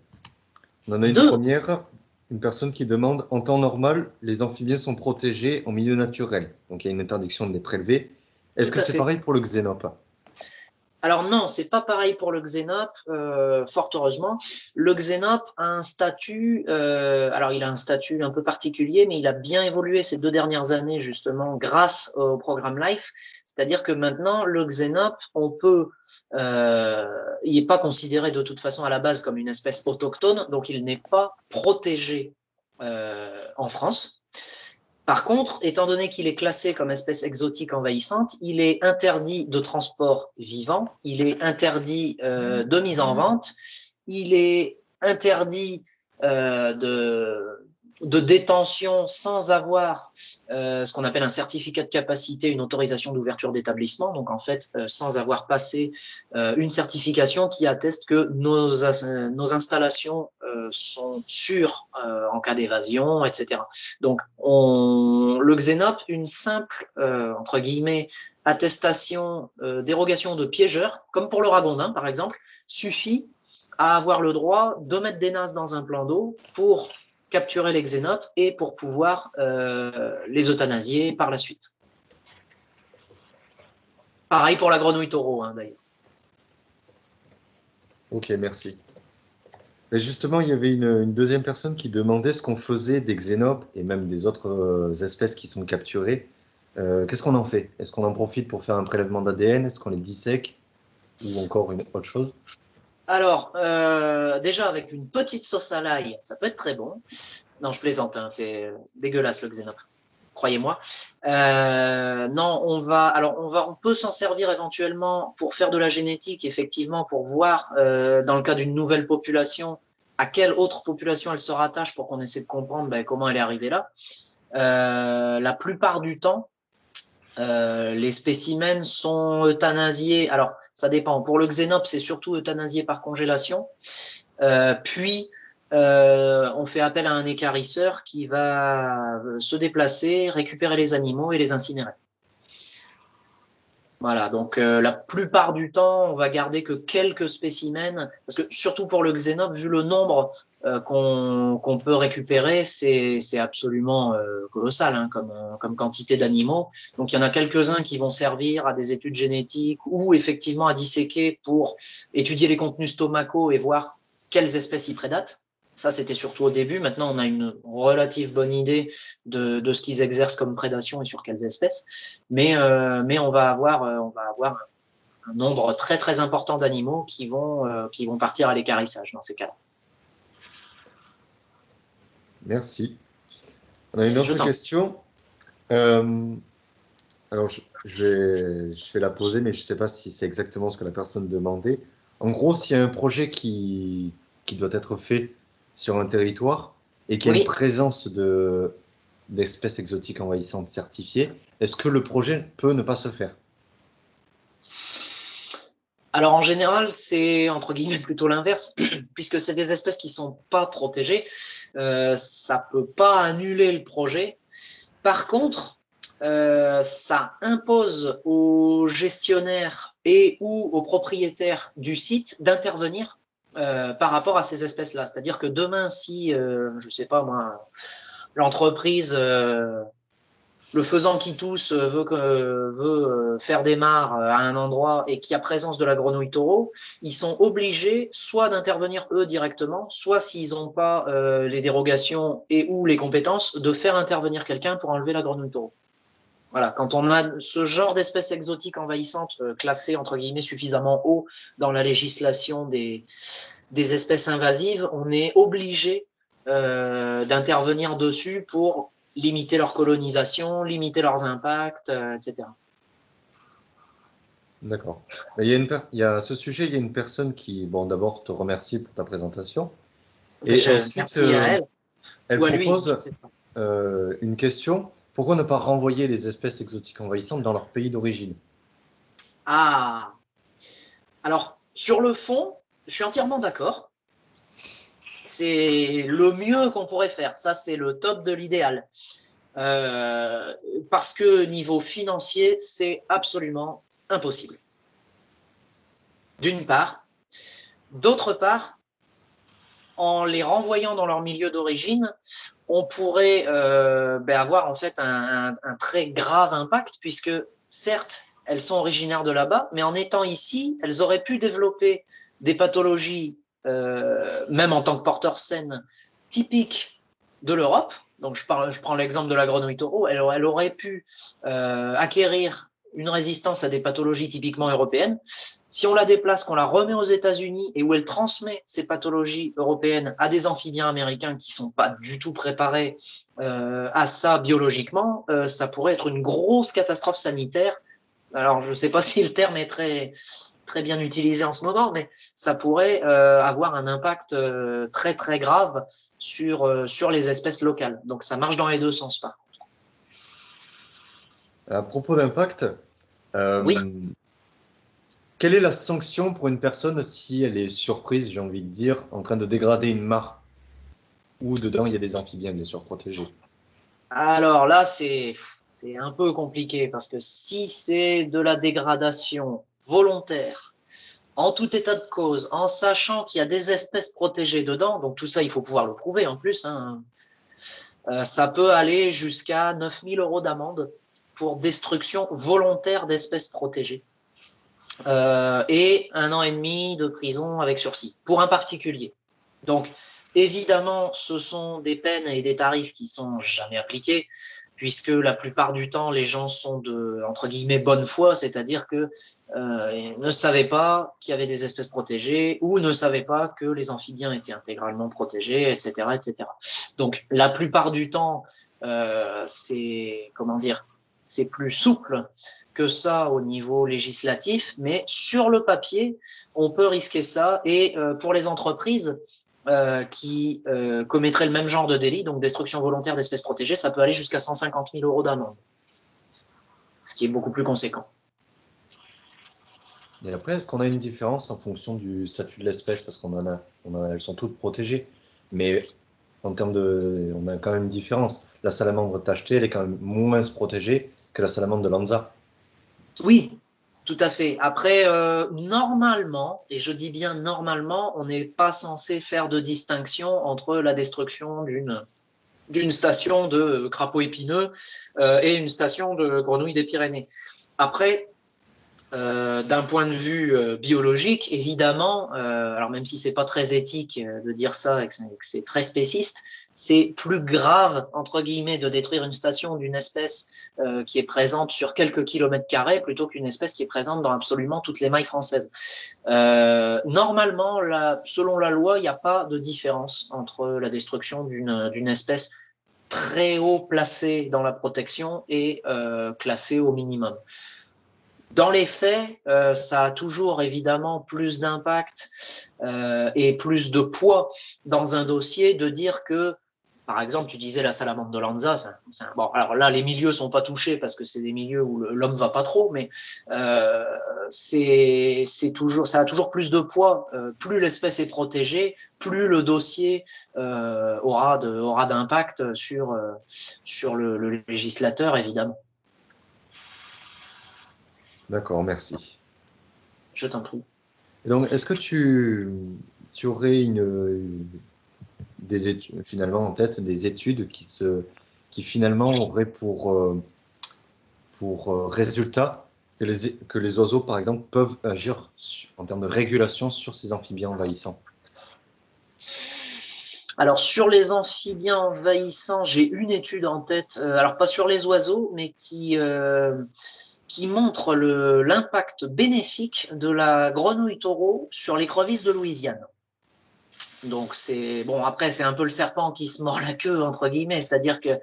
On en a une 2. Première, une personne qui demande en temps normal, les amphibiens sont protégés en milieu naturel. Donc il y a une interdiction de les prélever. Est-ce que c'est pareil pour le xénope? Alors non, c'est pas pareil pour le xénope, fort heureusement. Le xénope a un statut, alors il a un statut un peu particulier, mais il a bien évolué ces 2 dernières années justement grâce au programme LIFE. C'est-à-dire que maintenant, le xénope, il n'est pas considéré de toute façon à la base comme une espèce autochtone, donc il n'est pas protégé en France. Par contre, étant donné qu'il est classé comme espèce exotique envahissante, il est interdit de transport vivant, il est interdit de mise en vente, il est interdit de détention sans avoir ce qu'on appelle un certificat de capacité, une autorisation d'ouverture d'établissement, donc en fait sans avoir passé une certification qui atteste que nos installations sont sûrs en cas d'évasion, etc. Donc, le Xenop, une simple, entre guillemets, attestation, dérogation de piégeur, comme pour le ragondin par exemple, suffit à avoir le droit de mettre des nasses dans un plan d'eau pour capturer les xénopes et pour pouvoir les euthanasier par la suite. Pareil pour la grenouille taureau, hein, d'ailleurs. Ok, merci. Et justement, il y avait une deuxième personne qui demandait ce qu'on faisait des xénopes et même des autres espèces qui sont capturées. Qu'est-ce qu'on en fait? Est-ce qu'on en profite pour faire un prélèvement d'ADN? Est-ce qu'on les dissèque? Ou encore une autre chose? Alors, déjà avec une petite sauce à l'ail, ça peut être très bon. Non, je plaisante, hein, c'est dégueulasse le xénope, croyez-moi. Non, on peut s'en servir éventuellement pour faire de la génétique, effectivement, pour voir dans le cas d'une nouvelle population, à quelle autre population elle se rattache pour qu'on essaie de comprendre comment elle est arrivée là. La plupart du temps, les spécimens sont euthanasiés. Alors, ça dépend. Pour le xénope, c'est surtout euthanasié par congélation. Puis, on fait appel à un équarrisseur qui va se déplacer, récupérer les animaux et les incinérer. Voilà, donc la plupart du temps, on va garder que quelques spécimens, parce que surtout pour le xénope, vu le nombre qu'on peut récupérer, c'est absolument colossal hein, comme quantité d'animaux. Donc il y en a quelques-uns qui vont servir à des études génétiques ou effectivement à disséquer pour étudier les contenus stomacaux et voir quelles espèces y prédatent. Ça, c'était surtout au début. Maintenant, on a une relative bonne idée de ce qu'ils exercent comme prédation et sur quelles espèces. Mais on va avoir un nombre très très important d'animaux qui vont partir à l'équarrissage dans ces cas-là. Merci. On a une autre question. Alors, je vais la poser, mais je ne sais pas si c'est exactement ce que la personne demandait. En gros, s'il y a un projet qui doit être fait sur un territoire et qu'il y a une présence d'espèces exotiques envahissantes certifiées, est-ce que le projet peut ne pas se faire? Alors en général, c'est entre guillemets plutôt l'inverse, puisque c'est des espèces qui sont pas protégées, ça peut pas annuler le projet. Par contre, ça impose aux gestionnaires et ou aux propriétaires du site d'intervenir par rapport à ces espèces-là. C'est-à-dire que demain, si, je sais pas moi, l'entreprise, le faisan qui tousse veut faire des mares à un endroit et qu'il y a présence de la grenouille taureau, ils sont obligés soit d'intervenir eux directement, soit s'ils n'ont pas les dérogations et ou les compétences, de faire intervenir quelqu'un pour enlever la grenouille taureau. Voilà, quand on a ce genre d'espèces exotiques envahissantes classées entre guillemets suffisamment haut dans la législation des espèces invasives, on est obligé d'intervenir dessus pour limiter leur colonisation, limiter leurs impacts, etc. D'accord. Il y a à ce sujet, il y a une personne qui, bon, d'abord te remercie pour ta présentation. Et ensuite, merci à elle. Elle propose une question. Pourquoi ne pas renvoyer les espèces exotiques envahissantes dans leur pays d'origine? Ah, alors sur le fond, je suis entièrement d'accord. C'est le mieux qu'on pourrait faire. Ça, c'est le top de l'idéal. Parce que niveau financier, c'est absolument impossible. D'une part. D'autre part, en les renvoyant dans leur milieu d'origine, on pourrait avoir en fait un très grave impact, puisque certes, elles sont originaires de là-bas, mais en étant ici, elles auraient pu développer des pathologies, même en tant que porteurs saines, typiques de l'Europe. Donc je prends l'exemple de la grenouille taureau, elle aurait pu acquérir une résistance à des pathologies typiquement européennes. Si on la déplace, qu'on la remet aux États-Unis et où elle transmet ces pathologies européennes à des amphibiens américains qui sont pas du tout préparés à ça biologiquement, ça pourrait être une grosse catastrophe sanitaire. Alors, je ne sais pas si le terme est très bien utilisé en ce moment, mais ça pourrait avoir un impact très très grave sur les espèces locales. Donc, ça marche dans les deux sens, par contre. À propos d'impact, oui. Quelle est la sanction pour une personne si elle est surprise, j'ai envie de dire, en train de dégrader une mare Ou dedans, il y a des amphibiens, bien sûr, protégés. Alors là, c'est un peu compliqué parce que si c'est de la dégradation volontaire, en tout état de cause, en sachant qu'il y a des espèces protégées dedans, donc tout ça, il faut pouvoir le prouver en plus, hein, ça peut aller jusqu'à 9 000 € d'amende pour destruction volontaire d'espèces protégées. Et 1 an et demi de prison avec sursis pour un particulier. Donc, évidemment, ce sont des peines et des tarifs qui sont jamais appliqués, puisque la plupart du temps, les gens sont de, entre guillemets, bonne foi, c'est-à-dire que ne savaient pas qu'il y avait des espèces protégées ou ne savaient pas que les amphibiens étaient intégralement protégés, etc., etc. Donc, la plupart du temps, c'est, comment dire, c'est plus souple que ça au niveau législatif, mais sur le papier, on peut risquer ça. Et pour les entreprises qui commettraient le même genre de délit, donc destruction volontaire d'espèces protégées, ça peut aller jusqu'à 150 000 € d'amende, ce qui est beaucoup plus conséquent. Et après, est-ce qu'on a une différence en fonction du statut de l'espèce? Parce elles sont toutes protégées. Mais en termes de, on a quand même une différence. La salamandre tachetée, elle est quand même moins protégée que la salamandre de Lanza. Oui, tout à fait. Après, normalement, et je dis bien normalement, on n'est pas censé faire de distinction entre la destruction d'une station de crapaud épineux et une station de grenouilles des Pyrénées. Après, d'un point de vue biologique, évidemment, alors même si c'est pas très éthique de dire ça et que c'est très spéciste, c'est plus grave entre guillemets de détruire une station d'une espèce qui est présente sur quelques kilomètres carrés plutôt qu'une espèce qui est présente dans absolument toutes les mailles françaises. Normalement, selon la loi, il n'y a pas de différence entre la destruction d'une espèce très haut placée dans la protection et classée au minimum. Dans les faits, ça a toujours évidemment plus d'impact et plus de poids dans un dossier de dire que, par exemple, tu disais la salamandre de Lanza, bon, alors là, les milieux sont pas touchés parce que c'est des milieux où l'homme va pas trop, mais c'est toujours, ça a toujours plus de poids. Plus l'espèce est protégée, plus le dossier aura d'impact sur le législateur, évidemment. D'accord, merci. Je t'en prie. Et donc, est-ce que tu aurais des études, finalement en tête, des études qui finalement auraient pour résultat que les oiseaux, par exemple, peuvent agir en termes de régulation sur ces amphibiens envahissants? Alors, sur les amphibiens envahissants, j'ai une étude en tête, alors pas sur les oiseaux, mais qui montre l'impact bénéfique de la grenouille taureau sur l'écrevisse de Louisiane. Donc c'est bon, après c'est un peu le serpent qui se mord la queue entre guillemets, c'est-à-dire que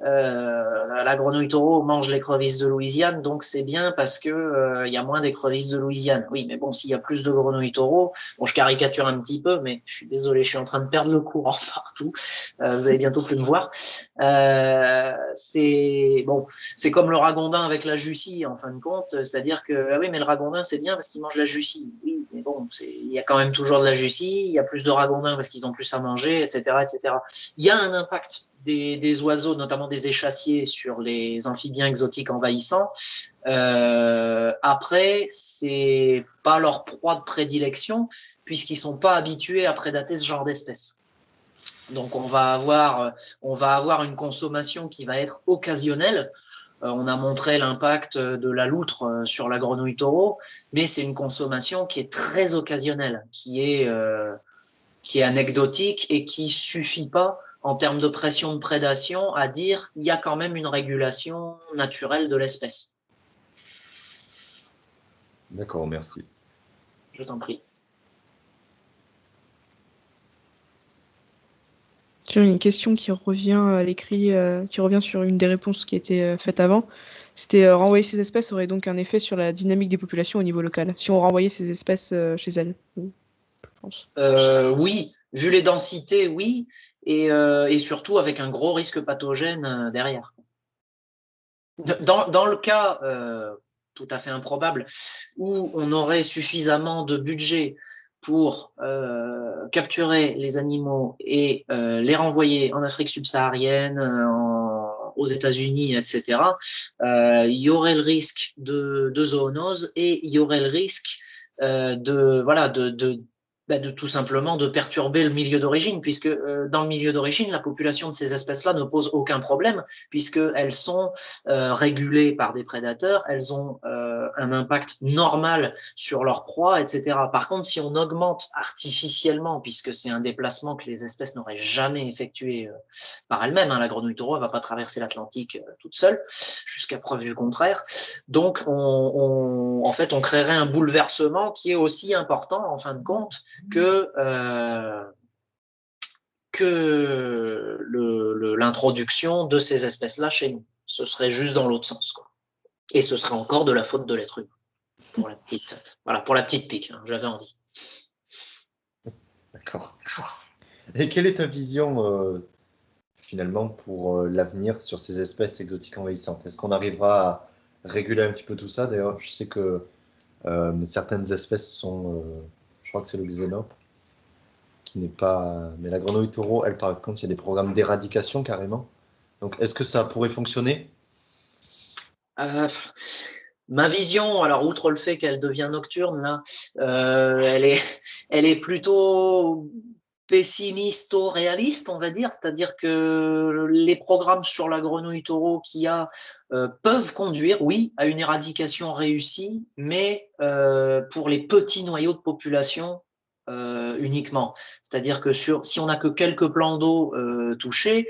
la grenouille taureau mange l'écrevisse de Louisiane, donc c'est bien parce que y a moins d'écrevisses de Louisiane. Oui, mais bon, s'il y a plus de grenouilles taureau, bon, je caricature un petit peu, mais je suis désolé, je suis en train de perdre le courant partout. Vous allez bientôt plus me voir. C'est bon, c'est comme le ragondin avec la Jussie en fin de compte, c'est-à-dire que ah oui, mais le ragondin c'est bien parce qu'il mange la Jussie. Oui, mais bon, il y a quand même toujours de la Jussie, il y a plus de ragondins parce qu'ils ont plus à manger, etc., etc. Il y a un impact des oiseaux, notamment des échassiers, sur les amphibiens exotiques envahissants. Après, c'est pas leur proie de prédilection puisqu'ils sont pas habitués à prédater ce genre d'espèces. Donc on va avoir une consommation qui va être occasionnelle. On a montré l'impact de la loutre sur la grenouille taureau, mais c'est une consommation qui est très occasionnelle, qui est anecdotique et qui suffit pas en termes de pression de prédation à dire qu'il y a quand même une régulation naturelle de l'espèce. D'accord, merci. Je t'en prie. J'ai une question qui revient à l'écrit, qui revient sur une des réponses qui était faite avant. C'était renvoyer ces espèces aurait donc un effet sur la dynamique des populations au niveau local, si on renvoyait ces espèces chez elles, je pense. Oui, vu les densités, oui, et surtout avec un gros risque pathogène derrière. Dans le cas tout à fait improbable où on aurait suffisamment de budget pour capturer les animaux et les renvoyer en Afrique subsaharienne, aux États-Unis, etc., il y aurait le risque de zoonose et il y aurait le risque de tout simplement de perturber le milieu d'origine, puisque dans le milieu d'origine, la population de ces espèces-là ne pose aucun problème, puisqu'elles sont régulées par des prédateurs, elles ont un impact normal sur leur proie, etc. Par contre, si on augmente artificiellement, puisque c'est un déplacement que les espèces n'auraient jamais effectué par elles-mêmes, hein, la grenouille taureau ne va pas traverser l'Atlantique toute seule, jusqu'à preuve du contraire. Donc, en fait, on créerait un bouleversement qui est aussi important, en fin de compte, que l'introduction de ces espèces-là chez nous. Ce serait juste dans l'autre sens, quoi. Et ce serait encore de la faute de l'être humain. Pour la petite pique, hein, j'avais envie. D'accord. Et quelle est ta vision finalement pour l'avenir sur ces espèces exotiques envahissantes? Est-ce qu'on arrivera à réguler un petit peu tout ça? D'ailleurs, je sais que certaines espèces sont, je crois que c'est le xénope, qui n'est pas... Mais la grenouille taureau, elle, par contre, il y a des programmes d'éradication carrément. Donc, est-ce que ça pourrait fonctionner? Ma vision, alors outre le fait qu'elle devient nocturne, là, elle est plutôt pessimisto-réaliste, on va dire, c'est-à-dire que les programmes sur la grenouille taureau qu'il y a peuvent conduire, oui, à une éradication réussie, mais pour les petits noyaux de population uniquement. C'est-à-dire que si on n'a que quelques plans d'eau touchés,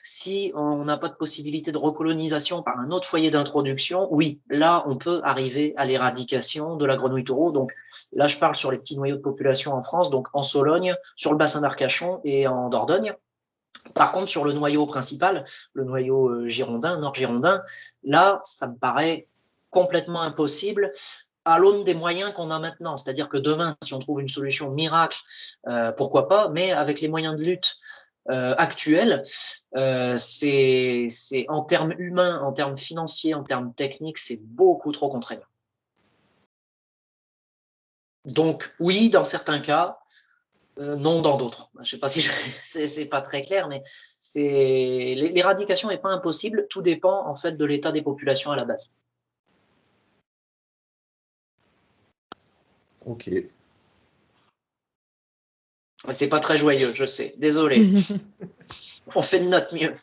si on n'a pas de possibilité de recolonisation par un autre foyer d'introduction, oui, là, on peut arriver à l'éradication de la grenouille taureau. Donc là, je parle sur les petits noyaux de population en France, donc en Sologne, sur le bassin d'Arcachon et en Dordogne. Par contre, sur le noyau principal, le noyau girondin, nord-girondin, là, ça me paraît complètement impossible à l'aune des moyens qu'on a maintenant. C'est-à-dire que demain, si on trouve une solution miracle, pourquoi pas, mais avec les moyens de lutte actuels, c'est en termes humains, en termes financiers, en termes techniques, c'est beaucoup trop contraignant. Donc oui, dans certains cas, non dans d'autres. Je ne sais pas si c'est pas très clair, mais l'éradication n'est pas impossible. Tout dépend en fait de l'état des populations à la base. Ok. C'est pas très joyeux, je sais. Désolé. On fait de notre mieux.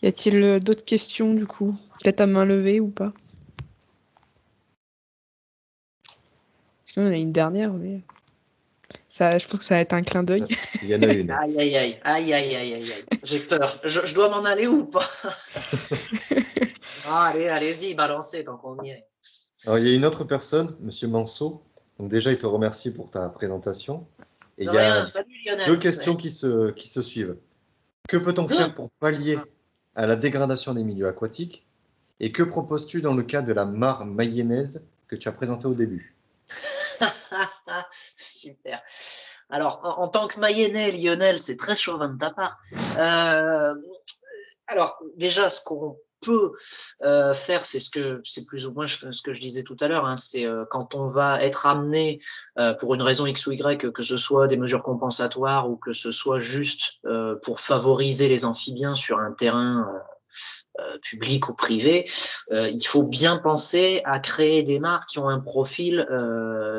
Y a-t-il d'autres questions du coup? Peut-être à main levée ou pas? Parce qu'on a une dernière, mais ça, je pense que ça va être un clin d'œil. Il y en a une. Aïe, aïe, aïe, aïe, aïe, aïe, aïe, aïe. J'ai peur. Je dois m'en aller ou pas? Allez-y, balancez tant qu'on y est. Alors, il y a une autre personne, Monsieur Manceau. Donc déjà, il te remercie pour ta présentation. Et il y rien. a Salut, Lionel. deux questions qui se suivent. Que peut-on faire pour pallier à la dégradation des milieux aquatiques? Et que proposes-tu dans le cas de la mare mayonnaise que tu as présentée au début? Super. Alors, en tant que mayennais, Lionel, c'est très chauvin de ta part. Alors, déjà, ce qu'on peut faire, c'est plus ou moins ce que je disais tout à l'heure, hein, c'est quand on va être amené pour une raison X ou Y, que ce soit des mesures compensatoires ou que ce soit juste pour favoriser les amphibiens sur un terrain public ou privé, il faut bien penser à créer des mares qui ont un profil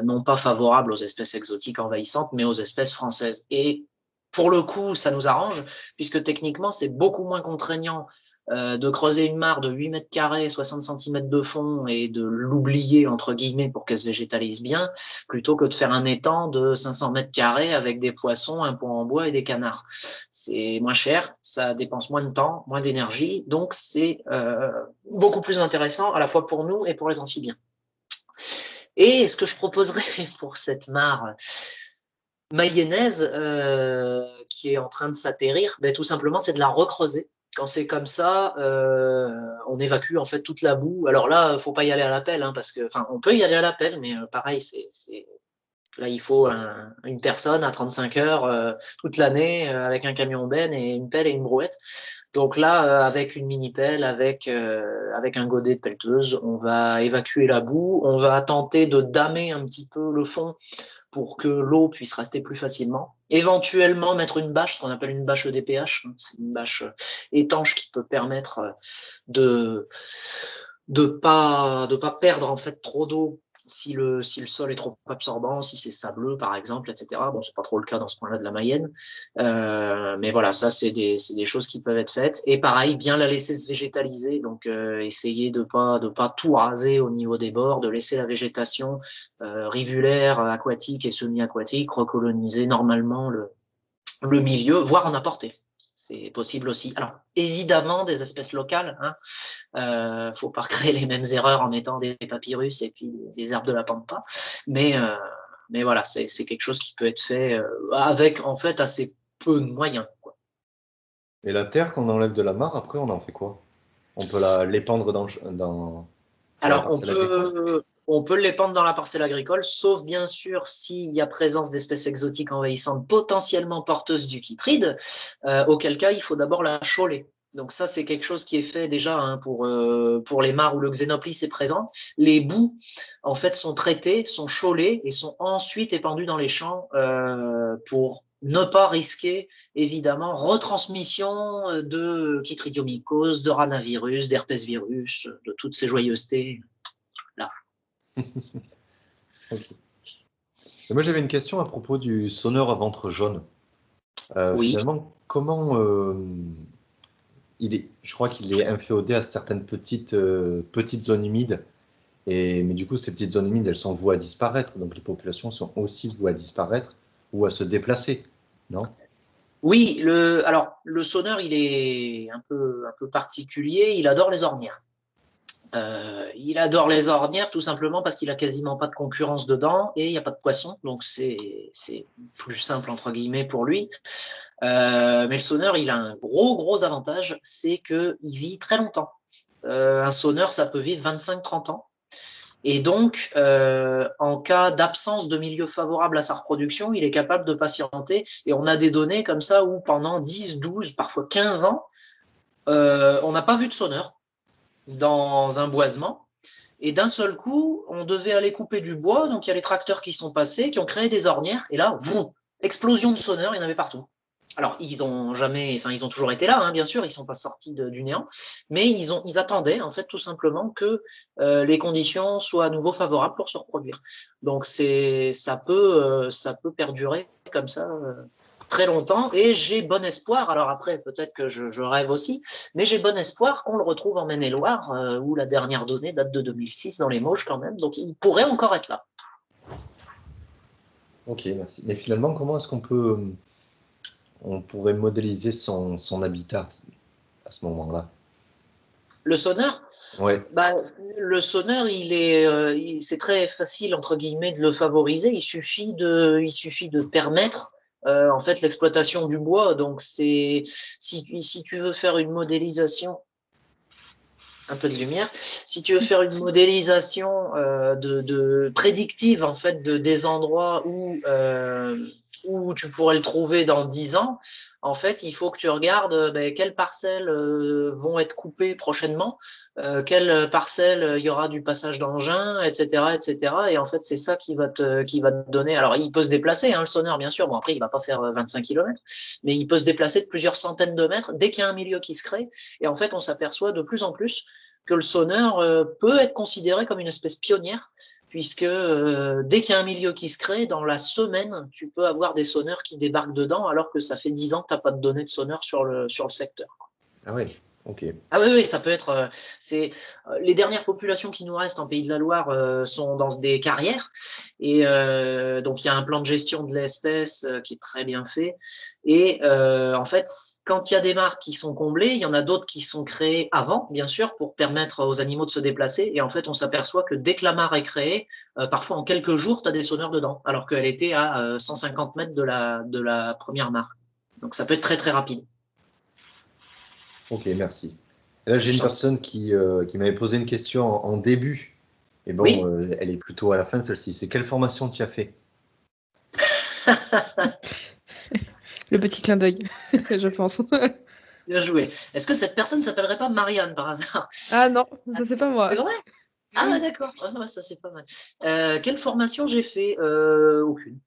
non pas favorable aux espèces exotiques envahissantes, mais aux espèces françaises. Et pour le coup, ça nous arrange, puisque techniquement, c'est beaucoup moins contraignant de creuser une mare de 8 mètres carrés, 60 cm de fond et de l'oublier, entre guillemets, pour qu'elle se végétalise bien, plutôt que de faire un étang de 500 mètres carrés avec des poissons, un pont en bois et des canards. C'est moins cher, ça dépense moins de temps, moins d'énergie, donc c'est beaucoup plus intéressant à la fois pour nous et pour les amphibiens. Et ce que je proposerais pour cette mare mayonnaise qui est en train de s'atterrir, ben, tout simplement, c'est de la recreuser. Quand c'est comme ça, on évacue en fait toute la boue. Alors là, faut pas y aller à la pelle, hein, parce que, enfin, on peut y aller à la pelle, mais pareil, là, il faut une personne à 35 heures toute l'année avec un camion benne et une pelle et une brouette. Donc là, avec une mini pelle, avec un godet de pelleteuse, on va évacuer la boue. On va tenter de damer un petit peu le fond pour que l'eau puisse rester plus facilement. Éventuellement mettre une bâche, ce qu'on appelle une bâche EDPH, c'est une bâche étanche qui peut permettre de pas perdre en fait trop d'eau si le sol est trop absorbant, si c'est sableux par exemple, etc. Bon, c'est pas trop le cas dans ce coin-là de la Mayenne, mais voilà, ça c'est des choses qui peuvent être faites. Et pareil, bien la laisser se végétaliser, donc essayer de pas tout raser au niveau des bords, de laisser la végétation rivulaire, aquatique et semi-aquatique recoloniser normalement le milieu, voire en apporter. C'est possible aussi. Alors, évidemment, des espèces locales, faut pas créer les mêmes erreurs en mettant des papyrus et puis des herbes de la pampa. Mais voilà, c'est quelque chose qui peut être fait avec, en fait, assez peu de moyens, quoi. Et la terre qu'on enlève de la mare, après, on en fait quoi? On peut l'épandre dans Alors, la parcelle agricole? on peut l'épandre dans la parcelle agricole, sauf bien sûr s'il y a présence d'espèces exotiques envahissantes potentiellement porteuses du chytride, auquel cas il faut d'abord la chauler. Donc ça, c'est quelque chose qui est fait déjà pour les mares où le Xenoplis est présent. Les boues, en fait, sont traitées, sont chaulées et sont ensuite épandues dans les champs pour ne pas risquer, évidemment, retransmission de chytridiomycose, de ranavirus, d'herpès virus, de toutes ces joyeusetés. Là. Okay. Et moi, j'avais une question à propos du sonneur à ventre jaune. Oui. Finalement, comment je crois qu'il est inféodé à certaines petites zones humides. Mais du coup, ces petites zones humides, elles sont vouées à disparaître. Donc, les populations sont aussi vouées à disparaître ou à se déplacer, non? Oui, alors le sonneur, il est un peu particulier. Il adore les ornières. Il adore les ornières tout simplement parce qu'il a quasiment pas de concurrence dedans et il n'y a pas de poisson, donc c'est plus simple entre guillemets pour lui. Mais le sonneur, il a un gros avantage, c'est qu'il vit très longtemps. Un sonneur, ça peut vivre 25-30 ans. Et donc, en cas d'absence de milieu favorable à sa reproduction, il est capable de patienter. Et on a des données comme ça où pendant 10, 12, parfois 15 ans, on n'a pas vu de sonneur dans un boisement. Et d'un seul coup, on devait aller couper du bois. Donc, il y a les tracteurs qui sont passés, qui ont créé des ornières. Et là, vroom, explosion de sonneurs, il y en avait partout. Alors, ils ont toujours été là, bien sûr, ils sont pas sortis du néant, mais ils attendaient, en fait, tout simplement que les conditions soient à nouveau favorables pour se reproduire. Donc, ça peut perdurer comme ça très longtemps, et j'ai bon espoir, alors après, peut-être que je rêve aussi, mais j'ai bon espoir qu'on le retrouve en Maine-et-Loire, où la dernière donnée date de 2006, dans les Mauges quand même, donc il pourrait encore être là. Ok, merci. Mais finalement, comment est-ce on pourrait modéliser son habitat à ce moment-là? Le sonneur? Ouais. Le sonneur, c'est très facile entre guillemets de le favoriser. Il suffit de permettre en fait l'exploitation du bois. Donc si tu veux faire une modélisation, un peu de lumière, si tu veux faire une modélisation de prédictive en fait des endroits où tu pourrais le trouver dans 10 ans, en fait, il faut que tu regardes quelles parcelles vont être coupées prochainement, quelles parcelles il y aura du passage d'engins, etc., etc. Et en fait, c'est ça qui va te donner. Alors, il peut se déplacer, le sonneur, bien sûr. Bon, après, il va pas faire 25 km, mais il peut se déplacer de plusieurs centaines de mètres dès qu'il y a un milieu qui se crée. Et en fait, on s'aperçoit de plus en plus que le sonneur peut être considéré comme une espèce pionnière, puisque dès qu'il y a un milieu qui se crée, dans la semaine, tu peux avoir des sonneurs qui débarquent dedans, alors que ça fait 10 ans que tu n'as pas de données de sonneurs sur le secteur. Ah oui, ok. Ah oui, ça peut être. Les dernières populations qui nous restent en Pays de la Loire sont dans des carrières, et donc il y a un plan de gestion de l'espèce qui est très bien fait. Et en fait, quand il y a des mares qui sont comblées, il y en a d'autres qui sont créées avant, bien sûr, pour permettre aux animaux de se déplacer. Et en fait, on s'aperçoit que dès que la mare est créée, parfois en quelques jours, tu as des sonneurs dedans, alors qu'elle était à 150 mètres de la première mare. Donc ça peut être très très rapide. Ok, merci. Et là, j'ai une personne qui m'avait posé une question en début. Et bon, oui. Elle est plutôt à la fin, celle-ci. C'est quelle formation tu as fait? Le petit clin d'œil, je pense. Bien joué. Est-ce que cette personne ne s'appellerait pas Marianne par hasard? Ah non, ça c'est pas moi. C'est vrai? Ah, d'accord. Ah, ouais, ça, c'est pas mal. Quelle formation j'ai fait? Aucune.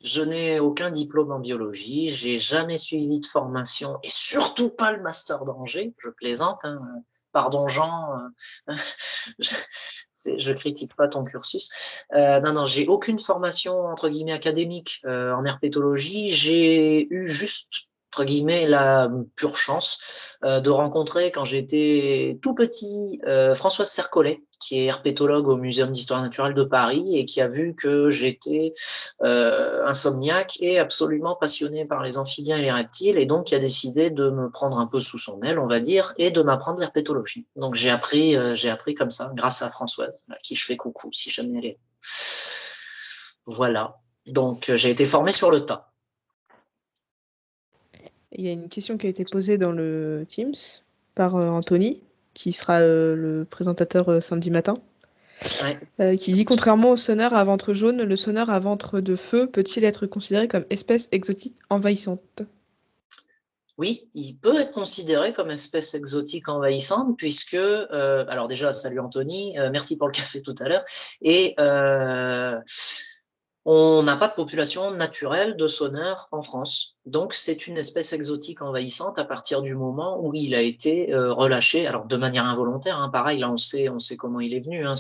Je n'ai aucun diplôme en biologie. J'ai jamais suivi de formation et surtout pas le master d'Angers. Je plaisante, hein. Pardon, Jean. Je, je critique pas ton cursus. Non, j'ai aucune formation entre guillemets académique en herpétologie. J'ai eu juste entre guillemets la pure chance de rencontrer quand j'étais tout petit Françoise Cercollet, qui est herpétologue au Muséum d'histoire naturelle de Paris et qui a vu que j'étais insomniaque et absolument passionné par les amphibiens et les reptiles, et donc qui a décidé de me prendre un peu sous son aile, on va dire, et de m'apprendre l'herpétologie. Donc j'ai appris comme ça, grâce à Françoise, à qui je fais coucou si jamais elle est. Voilà. Donc j'ai été formé sur le tas. Il y a une question qui a été posée dans le Teams par Anthony, qui sera le présentateur samedi matin, qui dit: contrairement au sonneur à ventre jaune, le sonneur à ventre de feu peut-il être considéré comme espèce exotique envahissante? Oui, il peut être considéré comme espèce exotique envahissante puisque, alors déjà, salut Anthony, merci pour le café tout à l'heure, et on n'a pas de population naturelle de sonneurs en France. Donc, c'est une espèce exotique envahissante à partir du moment où il a été relâché, alors de manière involontaire, hein, pareil, là on sait comment il est venu. Hein,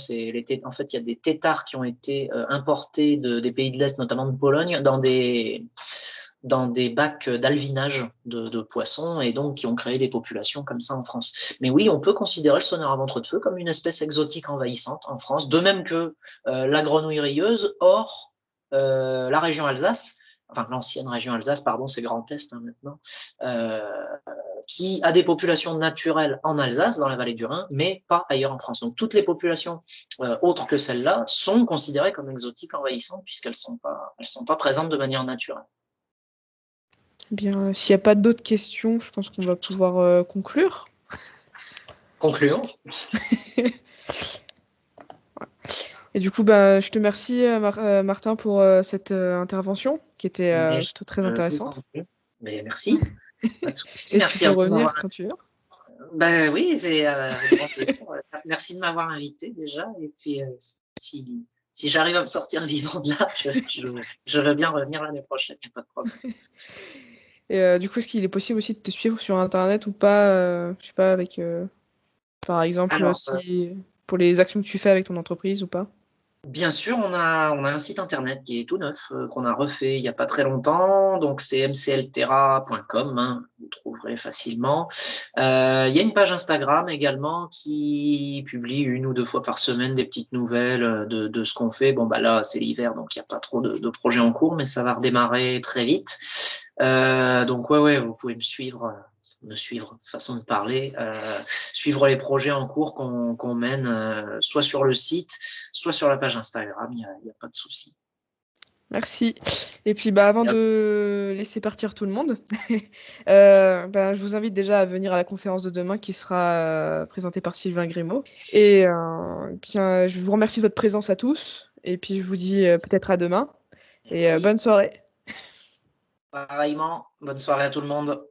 en fait, il y a des têtards qui ont été importés des pays de l'Est, notamment de Pologne, dans des bacs d'alvinage de poissons, et donc qui ont créé des populations comme ça en France. Mais oui, on peut considérer le sonneur à ventre de feu comme une espèce exotique envahissante en France, de même que la grenouille rieuse, hors la région Alsace, enfin l'ancienne région Alsace, pardon, c'est Grand Est hein, maintenant, qui a des populations naturelles en Alsace, dans la vallée du Rhin, mais pas ailleurs en France. Donc toutes les populations autres que celles-là sont considérées comme exotiques envahissantes puisqu'elles sont pas présentes de manière naturelle. Bien, s'il n'y a pas d'autres questions, je pense qu'on va pouvoir conclure. Concluons. Et du coup, je te remercie, Martin, pour cette intervention qui était très intéressante. Mais merci. Pas de souci. Et merci tu peux revenir quand tu veux. Ben oui, c'est merci de m'avoir invité déjà. Et puis, si j'arrive à me sortir vivant de là, je veux bien revenir l'année prochaine, il n'y a pas de problème. Et du coup, est-ce qu'il est possible aussi de te suivre sur Internet ou pas, je sais pas, avec, par exemple, Alors, pour les actions que tu fais avec ton entreprise ou pas? Bien sûr, on a un site internet qui est tout neuf, qu'on a refait il n'y a pas très longtemps, donc c'est mclterra.com, hein, vous trouverez facilement. Il y a une page Instagram également qui publie 1 ou 2 fois par semaine des petites nouvelles de ce qu'on fait. Bon, là, c'est l'hiver, donc il n'y a pas trop de projets en cours, mais ça va redémarrer très vite. Donc ouais, vous pouvez me suivre, façon de parler, suivre les projets en cours qu'on mène, soit sur le site, soit sur la page Instagram, il n'y a pas de souci. Merci. Et puis avant de laisser partir tout le monde, je vous invite déjà à venir à la conférence de demain qui sera présentée par Sylvain Grimaud. Et bien, je vous remercie de votre présence à tous. Et puis je vous dis peut-être à demain. Merci. Et bonne soirée. Pareillement, bonne soirée à tout le monde.